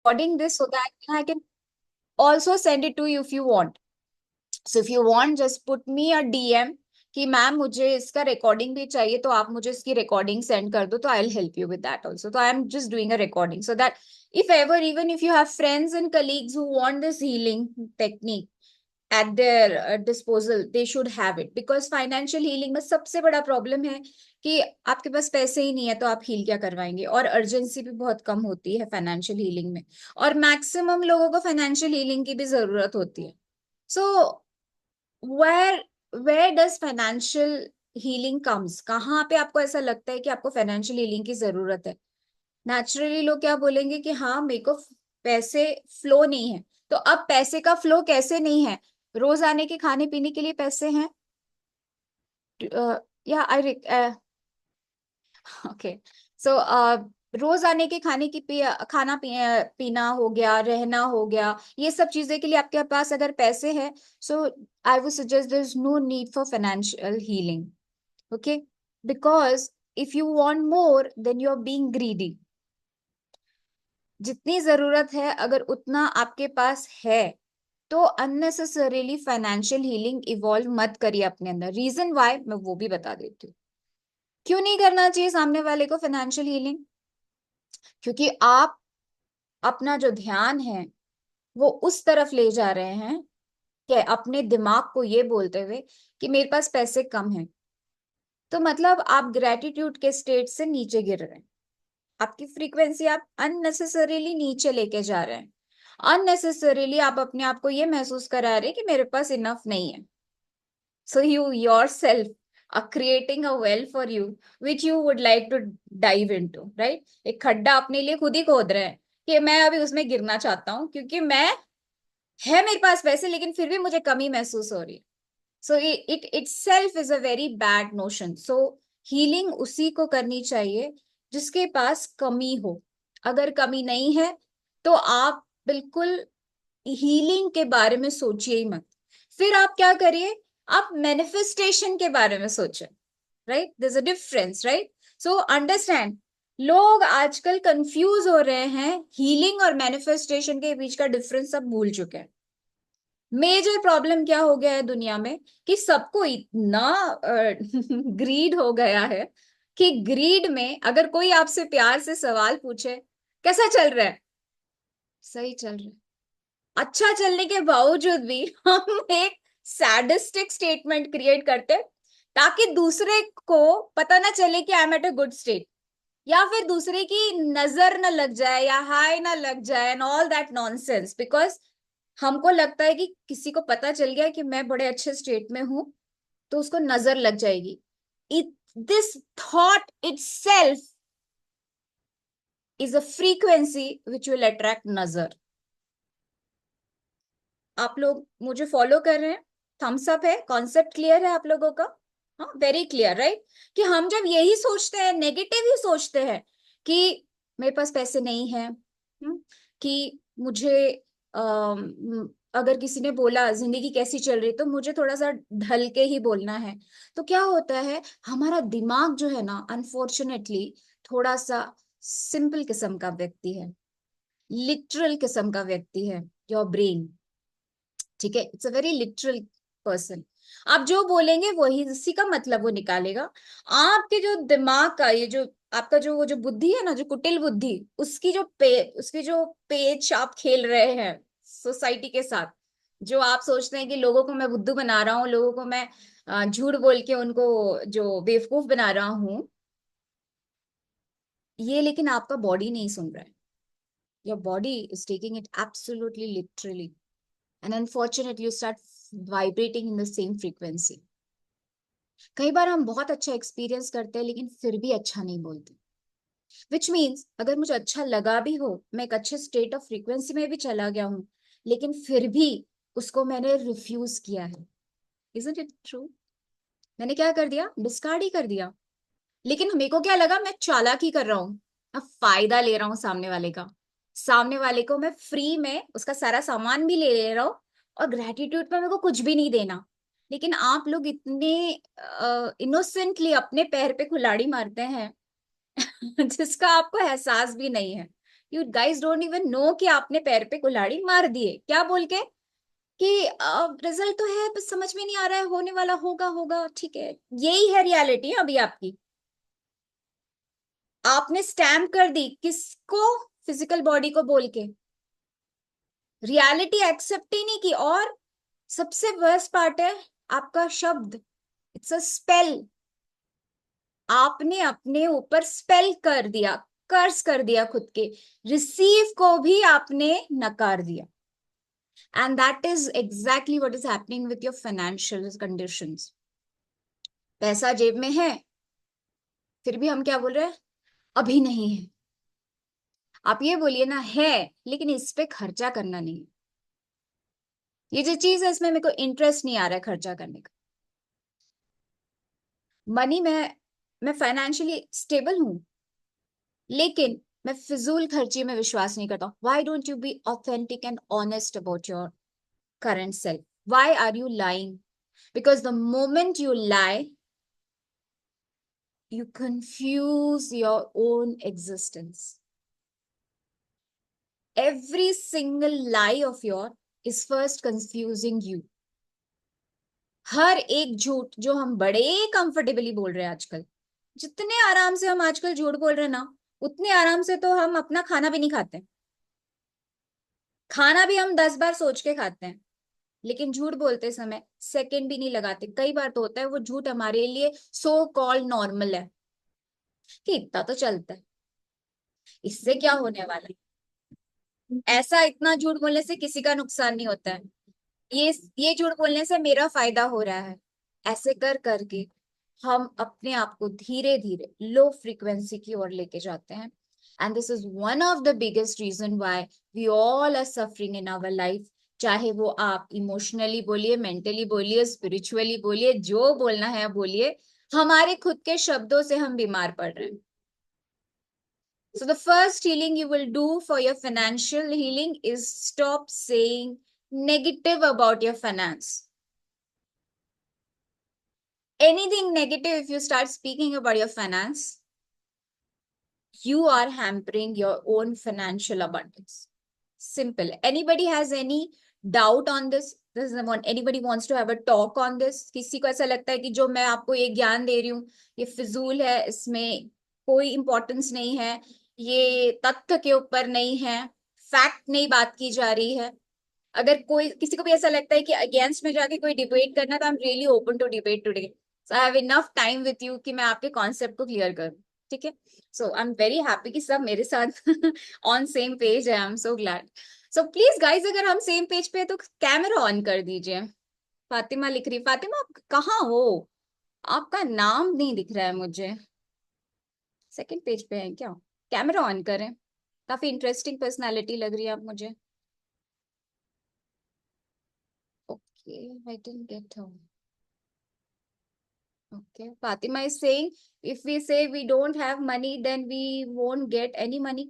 recording this so that I can also send it to you if you want. So if you want, just put me a DM कि ma'am मुझे इसका recording भी चाहिए, तो आप मुझे इसकी रिकॉर्डिंग सेंड कर दो, तो I will help you with that also. तो I am just doing a recording so that if ever, even if you have friends and colleagues who want this healing technique at their disposal, they should have it. Because financial healing में सबसे बड़ा problem है कि आपके पास पैसे ही नहीं है, तो आप हील क्या करवाएंगे. और अर्जेंसी भी बहुत कम होती है फाइनेंशियल हीलिंग में, और मैक्सिमम लोगों को फाइनेंशियल हीलिंग की भी जरूरत होती है. So where where does financial healing comes, कहाँ पे आपको ऐसा लगता है कि आपको फाइनेंशियल हीलिंग की जरूरत है. नेचुरली लोग क्या बोलेंगे कि हाँ मेरे को पैसे फ्लो नहीं है. तो अब पैसे का फ्लो कैसे नहीं है? रोज आने के खाने पीने के लिए पैसे हैं. या आई ओके. सो रोज आने के खाने की खाना पीना हो गया, रहना हो गया, ये सब चीजें के लिए आपके पास अगर पैसे हैं, so I would suggest there is no need for financial healing. Okay. Because if you want more then you are being greedy. जितनी जरूरत है अगर उतना आपके पास है, तो अननेसेसरीली फाइनेंशियल हीलिंग इवॉल्व मत करिए अपने अंदर. रीजन वाई मैं वो भी बता देती हूँ. क्यों नहीं करना चाहिए सामने वाले को फाइनेंशियल हीलिंग? क्योंकि आप अपना जो ध्यान है वो उस तरफ ले जा रहे हैं कि अपने दिमाग को ये बोलते हुए कि मेरे पास पैसे कम हैं. तो मतलब आप ग्रेटिट्यूड के स्टेट से नीचे गिर रहे हैं. आपकी फ्रीक्वेंसी आप अननेसेसरीली नीचे लेके जा रहे हैं. अननेसेसरीली आप अपने आप को ये महसूस करा रहे हैं कि मेरे पास इनफ नहीं है. So you your self are creating a well for you which you would like to dive into, right? एक खड्डा अपने लिए खुद ही खोद रहे हैं कि मैं अभी उसमें गिरना चाहता हूँ, क्योंकि मैं है मेरे पास पैसे लेकिन फिर भी मुझे कमी महसूस हो रही है. So it itself is a very bad notion. So healing उसी को करनी चाहिए जिसके पास कमी हो. अगर कमी नहीं है तो आप बिल्कुल हीलिंग के बारे में सोचिए ही मत. फिर आप क्या करिए, आप मैनिफेस्टेशन के बारे में सोचें. Right, there is a difference, right? So understand, लोग आजकल कंफ्यूज हो रहे हैं. हीलिंग और मैनिफेस्टेशन के बीच का डिफरेंस सब भूल चुके हैं. मेजर प्रॉब्लम क्या हो गया है दुनिया में कि सबको इतना ग्रीड हो गया है कि ग्रीड में अगर कोई आपसे प्यार से सवाल पूछे कैसा चल रहा है, सही चल रहा है, अच्छा चलने के बावजूद भी हम एक सैडिस्टिक स्टेटमेंट क्रिएट करते हैं ताकि दूसरे को पता ना चले कि I am at a good state, या फिर दूसरे की नजर ना लग जाए या हाय ना लग जाए and all that nonsense. Because हमको लगता है कि किसी को पता चल गया कि मैं बड़े अच्छे स्टेट में हूं तो उसको नजर लग जाएगी. It this thought itself is a frequency which will attract नजर. आप लोग मुझे फॉलो कर रहे हैं? थम्स अप है. कॉन्सेप्ट क्लियर है आप लोगों का? हाँ, वेरी क्लियर, राइट? कि हम जब यही सोचते हैं, नेगेटिव ही सोचते हैं कि मेरे पास पैसे नहीं है, कि मुझे अगर किसी ने बोला जिंदगी कैसी चल रही, तो मुझे थोड़ा सा ढल के ही बोलना है. तो क्या होता है, हमारा दिमाग जो है ना, अनफॉर्चुनेटली थोड़ा सा सिंपल किस्म का व्यक्ति है, लिटरल किस्म का व्यक्ति है. योर ब्रेन, ठीक है, it's a very literal person. आप जो बोलेंगे वही उसी का मतलब वो निकालेगा. आपके जो दिमाग का ये जो आपका जो वो जो बुद्धि है ना, जो कुटिल बुद्धि, उसकी जो पेच आप खेल रहे हैं सोसाइटी के साथ, जो आप सोचते हैं कि लोगों को मैं बुद्धू बना रहा हूँ, लोगों को मैं झूठ बोल के उनको जो बेवकूफ बना रहा हूँ, ये लेकिन आपका बॉडी नहीं सुन रहा है. Your body is taking it absolutely literally, and unfortunately you start vibrating in the same frequency. कई बार हम बहुत अच्छा एक्सपीरियंस करते हैं लेकिन फिर भी अच्छा नहीं बोलते. विच मीन्स अगर मुझे अच्छा लगा भी हो, मैं एक अच्छे स्टेट ऑफ फ्रीक्वेंसी में भी चला गया हूं, लेकिन फिर भी उसको मैंने रिफ्यूज किया है. Isn't it true? मैंने क्या कर दिया, डिस्कार्ड ही कर दिया. लेकिन मेरे को क्या लगा, मैं चालाकी कर रहा हूँ, मैं फायदा ले रहा हूँ सामने वाले का. सामने वाले को मैं फ्री में उसका सारा सामान भी ले ले रहा हूँ, और ग्रेटिट्यूड पे मेरे को कुछ भी नहीं देना. लेकिन आप लोग इतने इनोसेंटली अपने पैर पे कुल्हाड़ी मारते हैं जिसका आपको एहसास भी नहीं है you guys don't even know कि आपने पैर पे कुल्हाड़ी मार दिए, क्या बोल के कि रिजल्ट तो है बस समझ में नहीं आ रहा है, होने वाला होगा होगा, ठीक है। यही है रियलिटी अभी आपकी। आपने स्टैम्प कर दी किसको? फिजिकल बॉडी को बोल के। रियलिटी एक्सेप्ट ही नहीं की। और सबसे वर्स्ट पार्ट है आपका शब्द, इट्स अ स्पेल। आपने अपने ऊपर स्पेल कर दिया, कर्स कर दिया खुद के। रिसीव को भी आपने नकार दिया। And that is exactly what is happening with your financial conditions. पैसा जेब में है, फिर भी हम क्या बोल रहे हैं? अभी नहीं है। आप ये बोलिए ना, है लेकिन इस पे खर्चा करना नहीं है। ये जो चीज है इसमें मेरे को इंटरेस्ट नहीं आ रहा है खर्चा करने का। मनी में मैं फाइनेंशियली स्टेबल हूं, लेकिन मैं फिजूल खर्ची में विश्वास नहीं करता। Why don't you be authentic and honest about your current self? Why are you lying? Because the moment you lie, you confuse your own existence. Every single lie of yours is first confusing you. हर एक झूठ जो हम बड़े comfortably बोल रहे हैं आजकल, जितने आराम से हम आजकल झूठ बोल रहे हैं ना, उतने आराम से तो हम अपना खाना भी नहीं खाते। खाना भी हम 10 बार सोच के खाते हैं, लेकिन झूठ बोलते समय सेकंड भी नहीं लगाते। कई बार तो होता है वो झूठ हमारे लिए सो कॉल्ड नॉर्मल है कि इतना तो चलता है, इससे क्या होने वाला है, ऐसा इतना झूठ बोलने से किसी का नुकसान नहीं होता है, ये झूठ बोलने से मेरा फायदा हो रहा है। ऐसे कर करके हम अपने आप को धीरे धीरे लो फ्रीक्वेंसी की ओर लेके जाते हैं। And this is one of the biggest reason why we all are suffering in our life. चाहे वो आप इमोशनली बोलिए, मेंटली बोलिए, स्पिरिचुअली बोलिए, जो बोलना है बोलिए, हमारे खुद के शब्दों से हम बीमार पड़ रहे हैं। So the first healing you will do for your financial healing is stop saying negative about your finance. Anything negative, if you start speaking about your finance, you are hampering your own financial abundance. Simple. Anybody has any doubt on this? Does anybody wants to have a talk on this? किसी को ऐसा लगता है कि जो मैं आपको ये ज्ञान दे रही हूँ ये फिजूल है, इसमें कोई इंपॉर्टेंस नहीं है, ये तथ्य के ऊपर नहीं है, फैक्ट नहीं बात की जा रही है? अगर कोई किसी को भी ऐसा लगता है कि अगेंस्ट में जाके कोई डिबेट करना, तो I am really open to debate today. So I have enough time with you कि मैं आपके कॉन्सेप्ट को क्लियर करूं, ठीक है? So I am very happy कि सब मेरे साथ ऑन सेम पेज है। I am so glad. So please guys, अगर हम सेम पेज पे है तो कैमरा ऑन कर दीजिए। फातिमा लिख रही। फातिमा आप कहाँ हो? आपका नाम नहीं दिख रहा है मुझे। सेकंड पेज पे है क्या? कैमरा ऑन करें। काफी इंटरेस्टिंग पर्सनालिटी लग रही है आप मुझे। Okay, I didn't get her. Okay, Fatima is saying if we say we don't have money, then we won't get any money.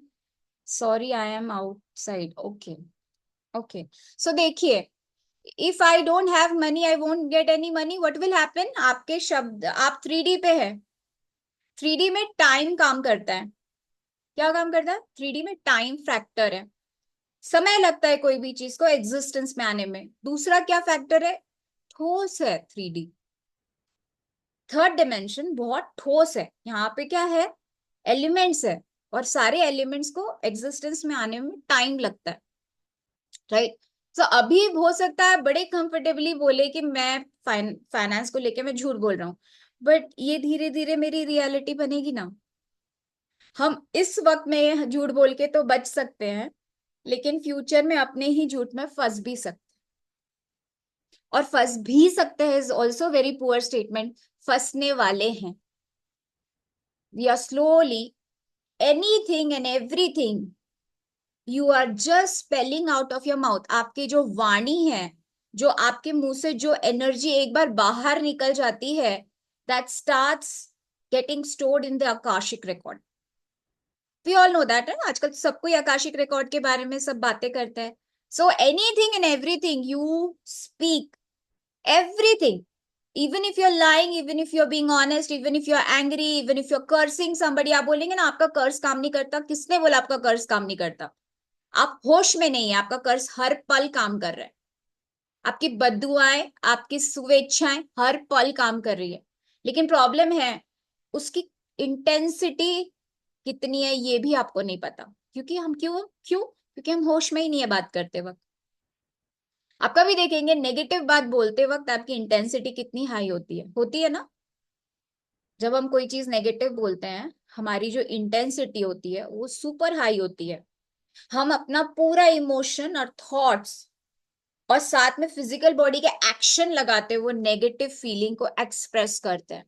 Sorry, I am outside. Okay, okay. So देखिए, if I don't have money, I won't get any money. What will happen? आपके शब्द, आप 3D पे है। 3D में time काम करता है। क्या काम करता है? 3D में टाइम फैक्टर है। समय लगता है कोई भी चीज को एग्जिस्टेंस में आने में। दूसरा क्या फैक्टर है? ठोस है 3D। थर्ड डिमेंशन बहुत ठोस है। यहाँ पे क्या है? एलिमेंट्स है, और सारे एलिमेंट्स को एग्जिस्टेंस में आने में टाइम लगता है, राइट? तो अभी हो सकता है बड़े कंफर्टेबली बोले कि मैं फाइनेंस को लेके मैं झूठ बोल रहा हूँ, बट ये धीरे धीरे मेरी रियलिटी बनेगी ना। हम इस वक्त में झूठ बोल के तो बच सकते हैं, लेकिन फ्यूचर में अपने ही झूठ में फंस भी सकते हैं। और फंस भी सकते हैं is also very poor statement. फंसने वाले हैं। We are slowly anything and everything you are just spelling out of your mouth. आपकी जो वाणी है, जो आपके मुंह से जो एनर्जी एक बार बाहर निकल जाती है, that starts getting stored in the Akashic record. We all know that है। आजकल तो सबको ही आकाशिक रिकॉर्ड के बारे में सब बातें करते हैं। So anything and everything you speak, everything even if you are lying, even if you are being honest, even if you are angry, even if you are cursing somebody, आप बोलेंगे ना आपका कर्स काम नहीं करता। किसने बोला आपका कर्स काम नहीं करता? आप होश में नहीं है, आपका कर्स हर पल काम कर रहा है। आपकी बद्दुआएं, आपकी शुभेच्छाएं हर पल काम कर रही है। लेकिन प्रॉब्लम है उसकी इंटेंसिटी कितनी है ये भी आपको नहीं पता। क्योंकि हम क्यों क्यों क्योंकि हम होश में ही नहीं है बात करते वक्त। आप कभी देखेंगे नेगेटिव बात बोलते वक्त आपकी इंटेंसिटी कितनी हाई होती है ना। जब हम कोई चीज नेगेटिव बोलते हैं हमारी जो इंटेंसिटी होती है वो सुपर हाई होती है। हम अपना पूरा इमोशन और थॉट्स और साथ में फिजिकल बॉडी के एक्शन लगाते हुए नेगेटिव फीलिंग को एक्सप्रेस करते हैं।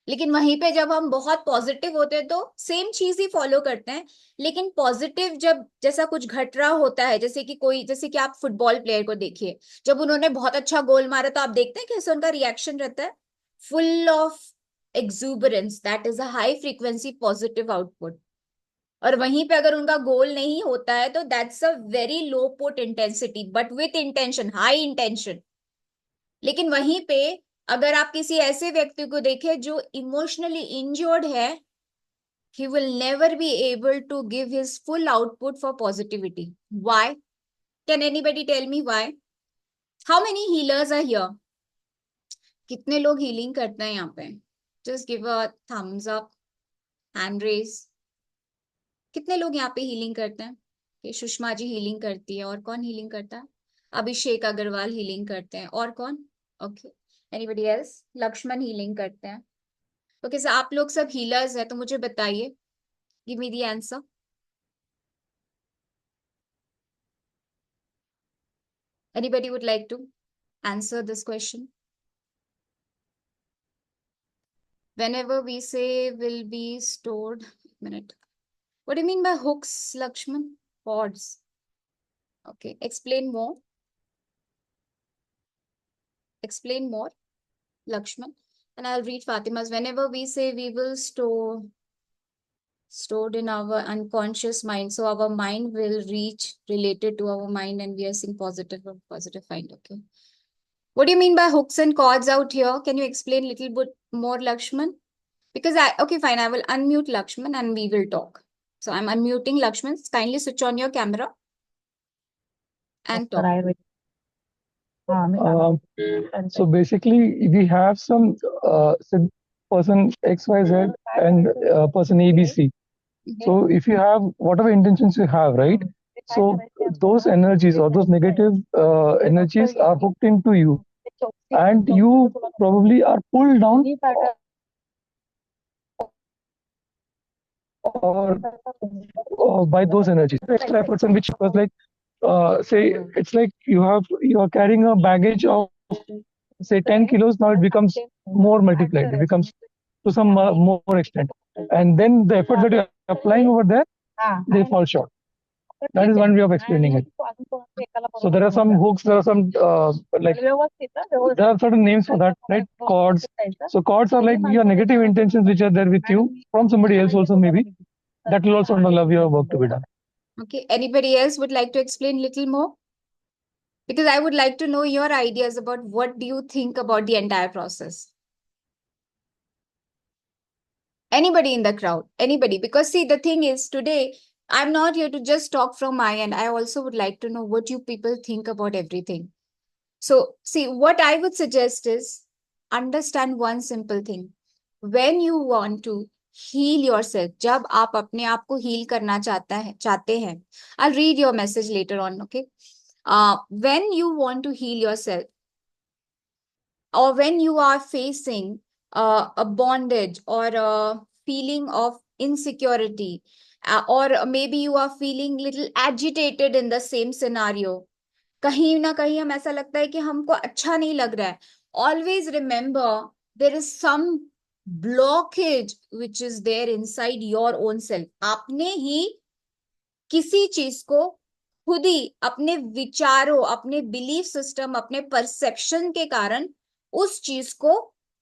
लेकिन वहीं पे जब हम बहुत पॉजिटिव होते हैं तो सेम चीज ही फॉलो करते हैं। लेकिन पॉजिटिव जब जैसा कुछ घट रहा होता है, जैसे कि आप फुटबॉल प्लेयर को देखिए, जब उन्होंने बहुत अच्छा गोल मारा तो आप देखते हैं कैसे उनका रिएक्शन रहता है, full of exuberance, that is a high frequency positive output. और वहीं पे अगर उनका गोल नहीं होता है तो that's a very low put intensity but with intention, high intention. लेकिन वहीं पे अगर आप किसी ऐसे व्यक्ति को देखें जो इमोशनली इंजर्ड है, he will never be able to give his full output for positivity. Why? Can anybody tell me why? How many healers are here? कितने लोग हीलिंग करते हैं यहाँ पे? Just give a thumbs up, hand raise. कितने लोग यहाँ पे हीलिंग करते हैं? कि सुषमा जी हीलिंग करती है, और कौन हीलिंग करता है? अभिषेक अग्रवाल हीलिंग करते हैं, और कौन? Okay, anybody else? Lakshman healing करते हैं। ओके सर, आप लोग सब हीलर्स हैं तो मुझे बताइए, give me the answer. Anybody would like to answer this question? Whenever we say will be stored, minute. What do you mean by hooks, Lakshman? Pods. Okay, explain more. Explain more, Lakshman. And I'll read Fatima's. Whenever we say we will stored in our unconscious mind, so our mind will reach related to our mind, and we are seeing positive or positive find. Okay. What do you mean by hooks and cords out here? Can you explain a little bit more, Lakshman? Because okay, fine, I will unmute Lakshman and we will talk. So I'm unmuting Lakshman. Kindly switch on your camera and talk. So basically, we have some person XYZ and person ABC. So if you have whatever intentions you have, right? So those energies or those negative energies are hooked into you, and you probably are pulled down or by those energies. Extra person which was like say it's like you are carrying a baggage of say 10 kilos, now it becomes more multiplied, it becomes to some more extent, and then the effort that you're applying over there, they fall short. That is one way of explaining it. So there are some hooks, there are some like there are certain names for that, right? Cords. So cords are like your negative intentions which are there with you from somebody else also, maybe that will also allow your work to be done. Okay, anybody else would like to explain a little more? Because I would like to know your ideas about what do you think about the entire process. Anybody in the crowd, anybody, because see, the thing is today I'm not here to just talk from my end. I also would like to know what you people think about everything. So see, what I would suggest is understand one simple thing. When you want to heal yourself, जब आप अपने आप को heal करना चाहते हैं, I'll read your message later on, okay? When you want to heal yourself, or when you are facing a bondage or a feeling of insecurity, or maybe you are feeling little agitated in the same scenario, कहीं ना कहीं हम ऐसा लगता है कि हमको अच्छा नहीं लग रहा है, always remember there is some blockage which is there inside your own self. आपने ही किसी चीज को खुद ही अपने विचारों, अपने बिलीफ सिस्टम, अपने परसेप्शन के कारण उस चीज को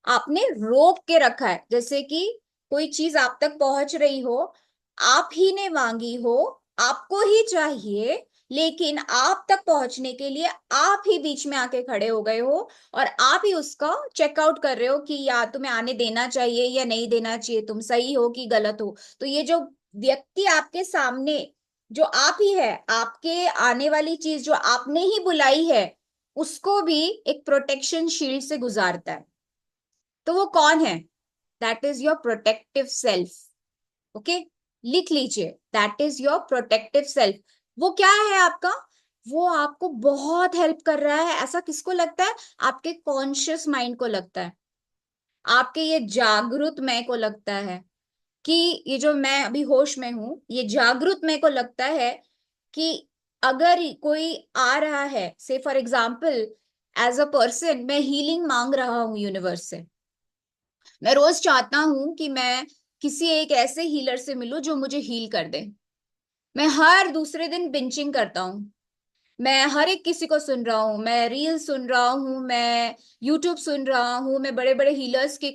आपने रोक के रखा है। जैसे कि कोई चीज आप तक पहुंच रही हो, आप ही ने मांगी हो, आपको ही चाहिए, लेकिन आप तक पहुंचने के लिए आप ही बीच में आके खड़े हो गए हो और आप ही उसका चेकआउट कर रहे हो कि या तुम्हें आने देना चाहिए या नहीं देना चाहिए, तुम सही हो कि गलत हो। तो ये जो व्यक्ति आपके सामने जो आप ही है, आपके आने वाली चीज जो आपने ही बुलाई है, उसको भी एक प्रोटेक्शन शील्ड से गुजारता है। तो वो कौन है? That is your protective self. Okay, लिख लीजिए, that is your protective self. वो क्या है आपका? वो आपको बहुत हेल्प कर रहा है। ऐसा किसको लगता है? आपके कॉन्शियस माइंड को लगता है, आपके ये जागृत मैं को लगता है कि ये जो मैं अभी होश में हूं, ये जागृत मैं को लगता है कि अगर कोई आ रहा है, say for example as a person मैं हीलिंग मांग रहा हूं यूनिवर्स से, मैं रोज चाहता हूं कि मैं किसी एक ऐसे हीलर से मिलूं जो मुझे हील कर दे। मैं हर दूसरे दिन बिंचिंग करता हूँ, मैं हर एक किसी को सुन रहा हूँ, मैं रील सुन रहा हूँ, मैं यूट्यूब सुन रहा हूँ, मैं बड़े बड़े हीलर्स के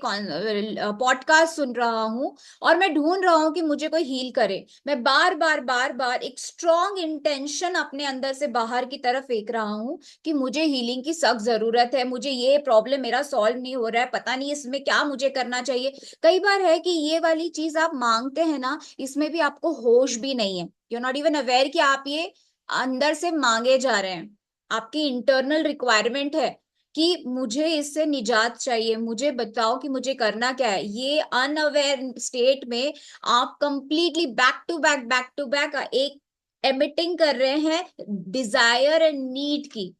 पॉडकास्ट सुन रहा हूँ, और मैं ढूंढ रहा हूँ कि मुझे कोई हील करे। मैं बार बार बार बार एक स्ट्रॉन्ग इंटेंशन अपने अंदर से बाहर की तरफ फेंक रहा हूँ कि मुझे हीलिंग की सख्त जरूरत है, मुझे ये प्रॉब्लम मेरा सॉल्व नहीं हो रहा है, पता नहीं इसमें क्या मुझे करना चाहिए। कई बार है कि ये वाली चीज आप मांगते हैं ना, इसमें भी आपको होश भी नहीं है, यू नॉट इवन अवेयर कि आप ये अंदर से मांगे जा रहे हैं। आपकी इंटरनल रिक्वायरमेंट है कि मुझे इससे निजात चाहिए, मुझे बताओ कि मुझे करना क्या है। ये अनअवेयर स्टेट में आप कंप्लीटली बैक टू बैक एक एमिटिंग कर रहे हैं डिजायर एंड नीड की,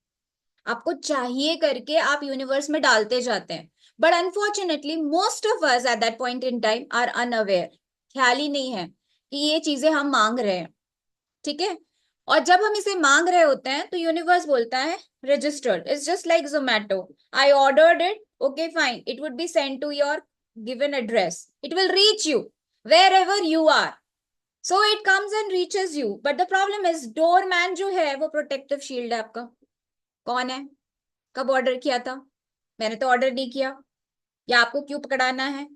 आपको चाहिए करके आप यूनिवर्स में डालते जाते हैं। But unfortunately most of us at that point in time are unaware, ख्याल ही नहीं है कि ये चीजें हम मांग रहे हैं। ठीक है, और जब हम इसे मांग रहे होते हैं तो यूनिवर्स बोलता है registered, it's just like Zomato, I ordered it, okay fine, it would be send to your given address, it will reach you wherever you are, so it comes and reaches you. But the problem is doorman जो है वो protective shield है आपका। कौन है? कब order किया था? मैंने तो ऑर्डर नहीं किया। या आपको क्यों पकड़ाना है?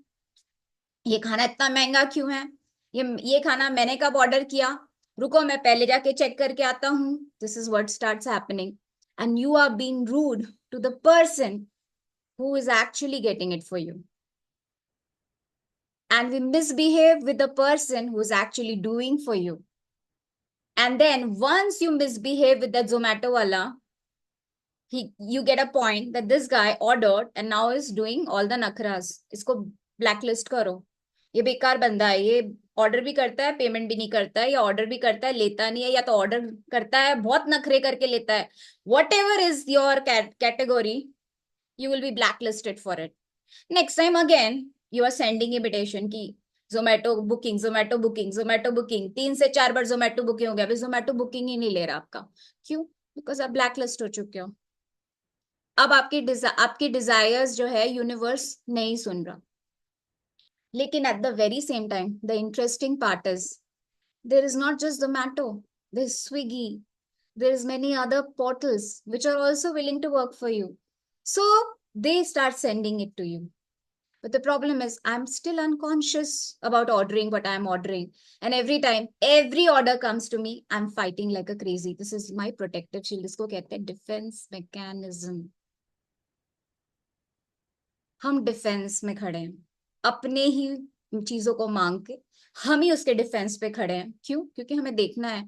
ये खाना इतना महंगा क्यों है? ये खाना मैंने कब ऑर्डर किया? रुको मैं पहले जाके चेक करके आता हूँ। This is what starts happening, and you are being rude to the person who is actually getting it for you, and we misbehave with the person who is actually doing for you. And then once you misbehave with that Zomato wala, you get a point that this guy ordered and now is doing all the nakras. इसको blacklist करो, ये बेकार बंदा है, ये order भी करता है पेमेंट भी नहीं करता है, या ऑर्डर भी करता है लेता नहीं है, या तो ऑर्डर करता है बहुत नखरे करके लेता है। What ever is your category, you will be blacklisted for it. Next time again you are sending invitation की Zomato booking, Zomato booking, Zomato booking, 3 से 4 बार जोमेटो बुकिंग हो गया, अभी जोमेटो बुकिंग ही नहीं ले रहा आपका। क्यों? बिकॉज आप ब्लैकलिस्ट हो चुके हो। अब आपकी डिजायर्स जो है यूनिवर्स नहीं सुन रहा। लेकिन at the very same time the interesting part is there is not just Zomato, there is Swiggy, there is many other portals which are also willing to work for you, so they start sending it to you. But the problem is I'm still unconscious about ordering what I'm ordering, and every time every order comes to me I'm fighting like a crazy. This is my protective shield, इसको कहते हैं defence mechanism. हम defence में खड़े हैं, अपने ही चीजों को मांग के हम ही उसके डिफेंस पे खड़े हैं। क्यों? क्योंकि हमें देखना है,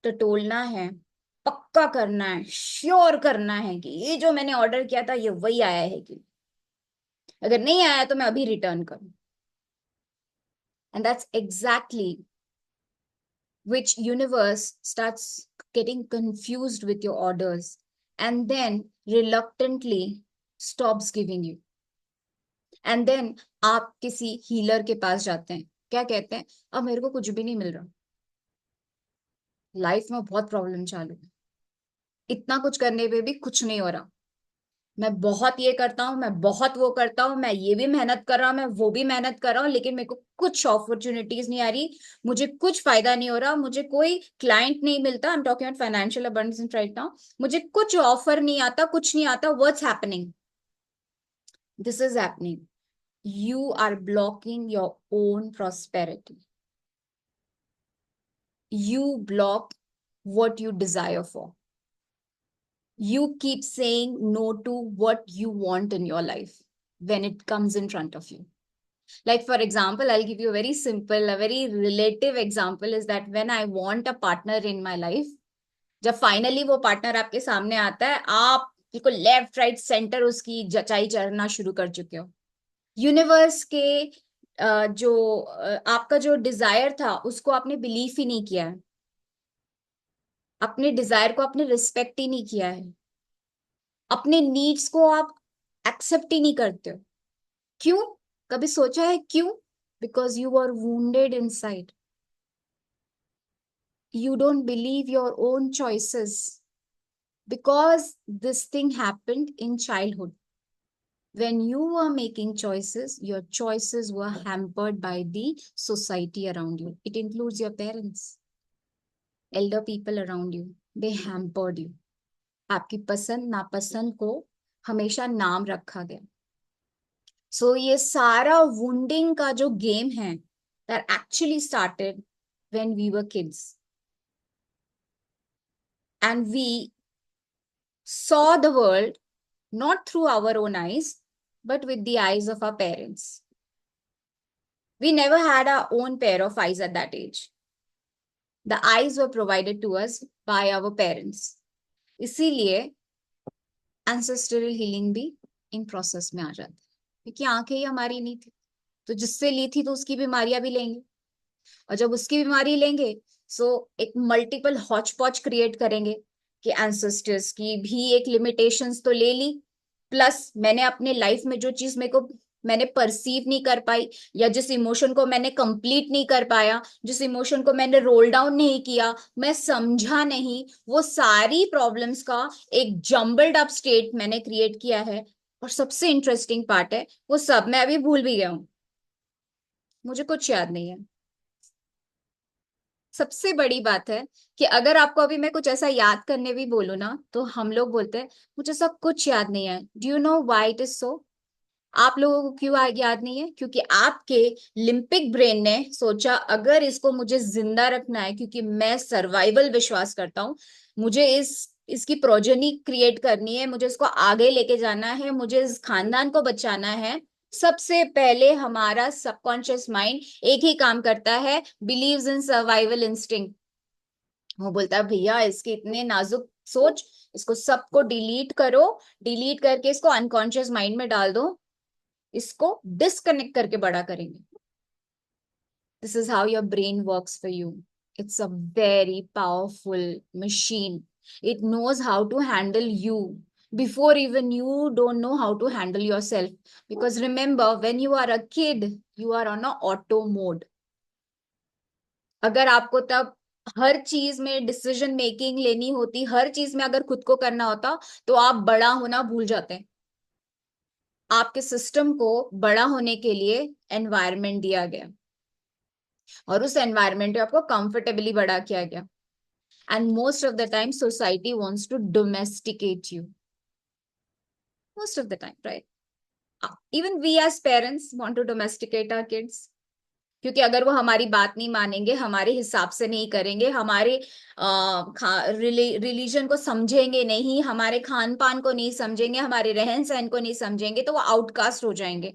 टटोलना है, पक्का करना है, श्योर करना है कि ये जो मैंने ऑर्डर किया था ये वही आया है कि अगर नहीं आया तो मैं अभी रिटर्न करूं। And that's exactly which universe starts getting confused with your orders and then reluctantly stops giving you. And then आप किसी हीलर के पास जाते हैं, क्या कहते हैं? अब मेरे को कुछ भी नहीं मिल रहा, लाइफ में बहुत प्रॉब्लम चालू है, इतना कुछ करने पे भी कुछ नहीं हो रहा, मैं बहुत ये करता हूँ, मैं बहुत वो करता हूँ, मैं ये भी मेहनत कर रहा हूँ, मैं वो भी मेहनत कर रहा हूँ, लेकिन मेरे को कुछ अपॉर्चुनिटीज नहीं आ रही, मुझे कुछ फायदा नहीं हो रहा, मुझे कोई क्लाइंट नहीं मिलता। I am talking about financial abundance right now. मुझे कुछ ऑफर नहीं आता, कुछ नहीं आता। What's happening? This is happening, you are blocking your own prosperity. You block what you desire for. You keep saying no to what you want in your life when it comes in front of you. Like, for example, I'll give you a very simple, a very relative example is that when I want a partner in my life, जब finally वो partner आपके सामने आता है, आप बिल्कुल left right centre उसकी जचाई चढ़ना शुरू कर चुके हो. यूनिवर्स के आपका जो डिजायर था उसको आपने बिलीव ही नहीं किया है. अपने डिजायर को आपने रिस्पेक्ट ही नहीं किया है. अपने नीड्स को आप एक्सेप्ट ही नहीं करते हो. क्यों? कभी सोचा है क्यों? Because you are wounded inside. You don't believe your own choices because this thing happened in childhood. When you were making choices, your choices were hampered by the society around you. It includes your parents, elder people around you. They hampered you. आपकी पसंद नापसंद को हमेशा नाम रखा गया. So ये सारा wounding का जो game है, that actually started when we were kids. And we saw the world not through our own eyes, but with the eyes of our parents. We never had our own pair of eyes at that age. The eyes were provided to us by our parents. इसीलिए ancestral healing भी in process में आ जाता है, क्योंकि आंखें ही हमारी नहीं थी, तो जिससे ली थी तो उसकी बीमारियां भी लेंगे, और जब उसकी बीमारी लेंगे सो एक मल्टीपल हॉच पॉच क्रिएट करेंगे कि एंसेस्टर्स की भी एक लिमिटेशंस तो ले ली, प्लस मैंने अपने लाइफ में जो चीज मेरे को मैंने परसीव नहीं कर पाई, या जिस इमोशन को मैंने कंप्लीट नहीं कर पाया, जिस इमोशन को मैंने रोल डाउन नहीं किया, मैं समझा नहीं, वो सारी प्रॉब्लम्स का एक जम्बल्ड अप स्टेट मैंने क्रिएट किया है. और सबसे इंटरेस्टिंग पार्ट है वो सब मैं अभी भूल भी गया हूं, मुझे कुछ याद नहीं है. सबसे बड़ी बात है कि अगर आपको अभी मैं कुछ ऐसा याद करने भी बोलूं ना, तो हम लोग बोलते हैं मुझे सब कुछ याद नहीं है. Do you know why it is so? आप लोगों को क्यों याद नहीं है? क्योंकि आपके लिम्पिक ब्रेन ने सोचा अगर इसको मुझे जिंदा रखना है, क्योंकि मैं सर्वाइवल विश्वास करता हूं, मुझे इसकी प्रोजेनी क्रिएट करनी है, मुझे इसको आगे लेके जाना है, मुझे इस खानदान को बचाना है, सबसे पहले हमारा सबकॉन्शियस माइंड एक ही काम करता है, बिलीव्स इन सर्वाइवल इंस्टिंक्ट. वो बोलता है भैया इसके इतने नाजुक सोच, इसको सबको डिलीट करो, डिलीट करके इसको अनकॉन्शियस माइंड में डाल दो, इसको डिस्कनेक्ट करके बड़ा करेंगे. This is how your brain works for you. It's a very powerful machine. It knows how to handle you before even you don't know how to handle yourself. Because remember, when you are a kid, you are on a auto mode. अगर आपको तब हर चीज में decision making लेनी होती, हर चीज में अगर खुद को करना होता, तो आप बड़ा होना भूल जाते हैं. आपके सिस्टम को बड़ा होने के लिए एनवायरनमेंट दिया गया, और उस एनवायरनमेंट में आपको कंफर्टेबली बड़ा किया गया. And most of the time society wants to domesticate you. Most of the time, right? Even we as parents want to domesticate our kids, क्योंकि अगर वो हमारी बात नहीं मानेंगे, हमारे हिसाब से नहीं करेंगे, हमारे रिलीजन को समझेंगे नहीं, हमारे खान पान को नहीं समझेंगे, हमारे रहन सहन को नहीं समझेंगे, तो वो आउटकास्ट हो जाएंगे.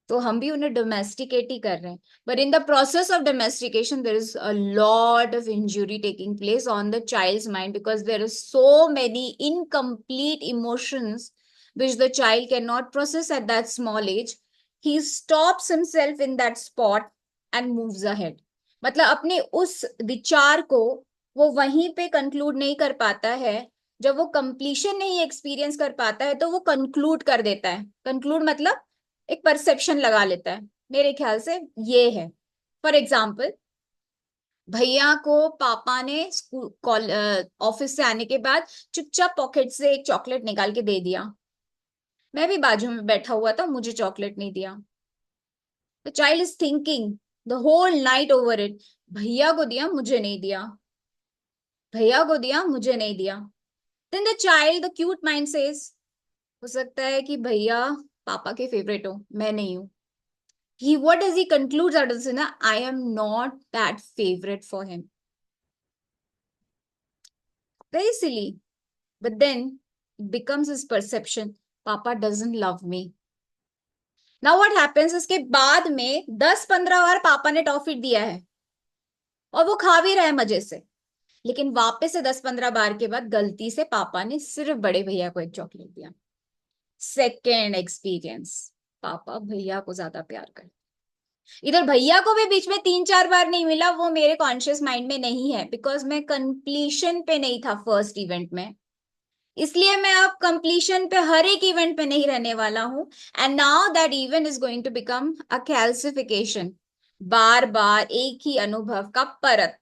तो हम भी उन्हें डोमेस्टिकेट ही कर रहे हैं. But in the process of domestication there is a lot of injury taking place on the child's mind, because there is so many incomplete emotions which the child cannot process at that small age. He stops himself in that spot and moves ahead. मतलब अपने उस विचार को वो वहीं पे conclude नहीं कर पाता है. जब वो कंप्लीशन नहीं एक्सपीरियंस कर पाता है तो वो कंक्लूड कर देता है. कंक्लूड मतलब एक परसेप्शन लगा लेता है, मेरे ख्याल से ये है. फॉर एग्जाम्पल, भैया को पापा ने स्कूल ऑफिस से आने के बाद चुपचाप पॉकेट से एक चॉकलेट निकाल के दे दिया. मैं भी बाजू में बैठा हुआ था, मुझे चॉकलेट नहीं दिया. The child is thinking the whole night over it, भैया को दिया मुझे नहीं दिया, भैया को दिया मुझे नहीं दिया. Then the child, the cute mind says, हो सकता है कि भैया पापा के फेवरेट हो, मैं नहीं हूं. He, what does he conclude out of this? I am not that favorite for him. very silly. But then it becomes his perception, Papa doesn't love me. Now what happens, इसके बाद में 10-15 बार पापा ने toffee दिया है और वो खा भी रहा है मजे से, लेकिन वापस से 10-15 बार के बाद गलती से पापा ने सिर्फ बड़े भैया को एक चॉकलेट दिया। सेकेंड एक्सपीरियंस, पापा भैया को ज्यादा प्यार कर, इधर भैया को भी बीच में 3-4 बार नहीं मिला, वो मेरे कॉन्शियस माइंड में नहीं है, बिकॉज मैं कंप्लीशन पे नहीं था फर्स्ट इवेंट में, इसलिए मैं अब कंप्लीशन पे हर एक इवेंट पे नहीं रहने वाला हूं। And now that event is going to become a calcification, बार बार एक ही अनुभव का परत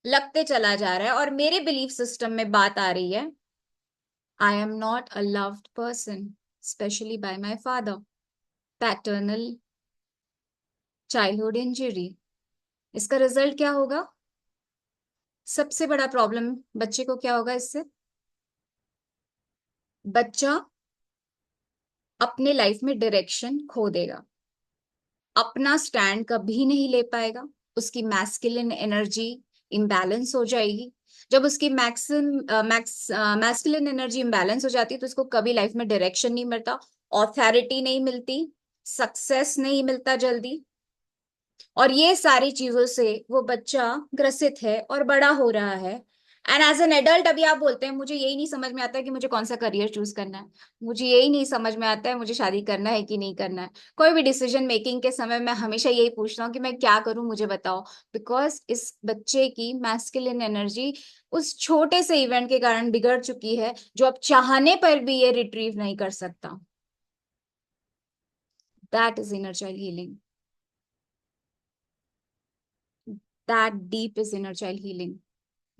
लगते चला जा रहा है, और मेरे बिलीफ सिस्टम में बात आ रही है, I am not a loved person specially by my father, paternal childhood injury. इसका रिजल्ट क्या होगा? सबसे बड़ा प्रॉब्लम बच्चे को क्या होगा इससे? बच्चा अपने लाइफ में डायरेक्शन खो देगा, अपना स्टैंड कभी नहीं ले पाएगा, उसकी मैस्कुलिन एनर्जी इम्बैलेंस हो जाएगी। जब उसकी मैस्कुलिन एनर्जी इम्बैलेंस हो जाती है तो उसको कभी लाइफ में डायरेक्शन नहीं मिलता, ऑथोरिटी नहीं मिलती, सक्सेस नहीं मिलता जल्दी, और ये सारी चीजों से वो बच्चा ग्रसित है और बड़ा हो रहा है। एंड एज एन एडल्ट अभी आप बोलते हैं मुझे यही नहीं समझ में आता है कि मुझे कौन सा करियर चूज करना है, मुझे यही नहीं समझ में आता है मुझे शादी करना है कि नहीं करना है। कोई भी डिसीजन मेकिंग के समय मैं हमेशा यही पूछता हूँ कि मैं क्या करूं, मुझे बताओ, बिकॉज इस बच्चे की मैस्कुलिन एनर्जी उस छोटे से इवेंट के कारण बिगड़ चुकी है, जो अब चाहने पर भी ये रिट्रीव नहीं कर सकता। That is inner child healing, that deep is inner child healing.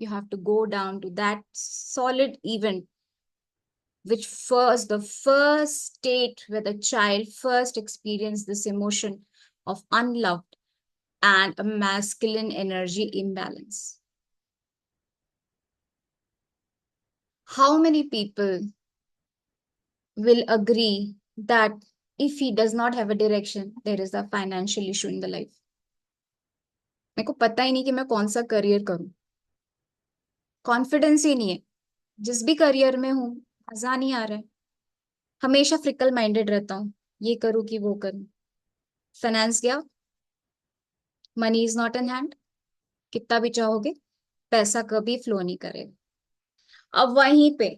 You have to go down to that solid event, which first, the first state where the child first experienced this emotion of unloved and a masculine energy imbalance. How many people will agree that if he does not have a direction, there is a financial issue in the life? मेरे को पता ही नहीं कि मैं कौन सा career करूं, कॉन्फिडेंस ही नहीं है, जिस भी करियर में हूं मजा नहीं आ रहा है, हमेशा फ्रिकल माइंडेड रहता हूँ, ये करूँ कि वो करूँ, फाइनेंस गया, money is not in hand, कितना भी चाहोगे पैसा कभी फ्लो नहीं करेगा। अब वहीं पे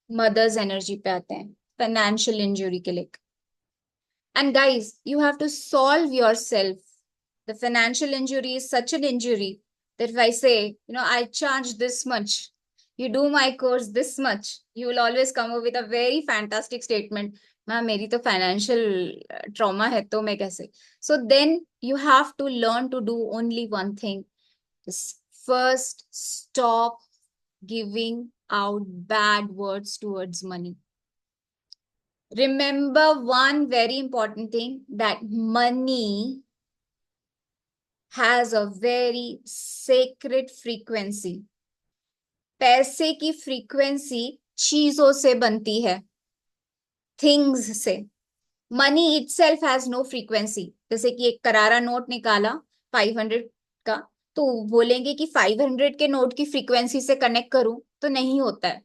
मदर्स एनर्जी पे आते हैं, फाइनेंशियल इंजरी के लिए। And guys you have to solve your self, the financial injury is such an injury that if I say, I charge this much, you do my course this much, you will always come up with a very fantastic statement, ma'am मेरी तो financial trauma है तो मैं कैसे। So then you have to learn to do only one thing, first stop giving out bad words towards money. Remember one very important thing, that money has a very sacred frequency. पैसे की frequency चीजों से बनती है, things से। Money itself has no frequency. जैसे कि एक करारा नोट निकाला 500 का, तो बोलेंगे कि 500 के नोट की फ्रीक्वेंसी से कनेक्ट करूं तो नहीं होता है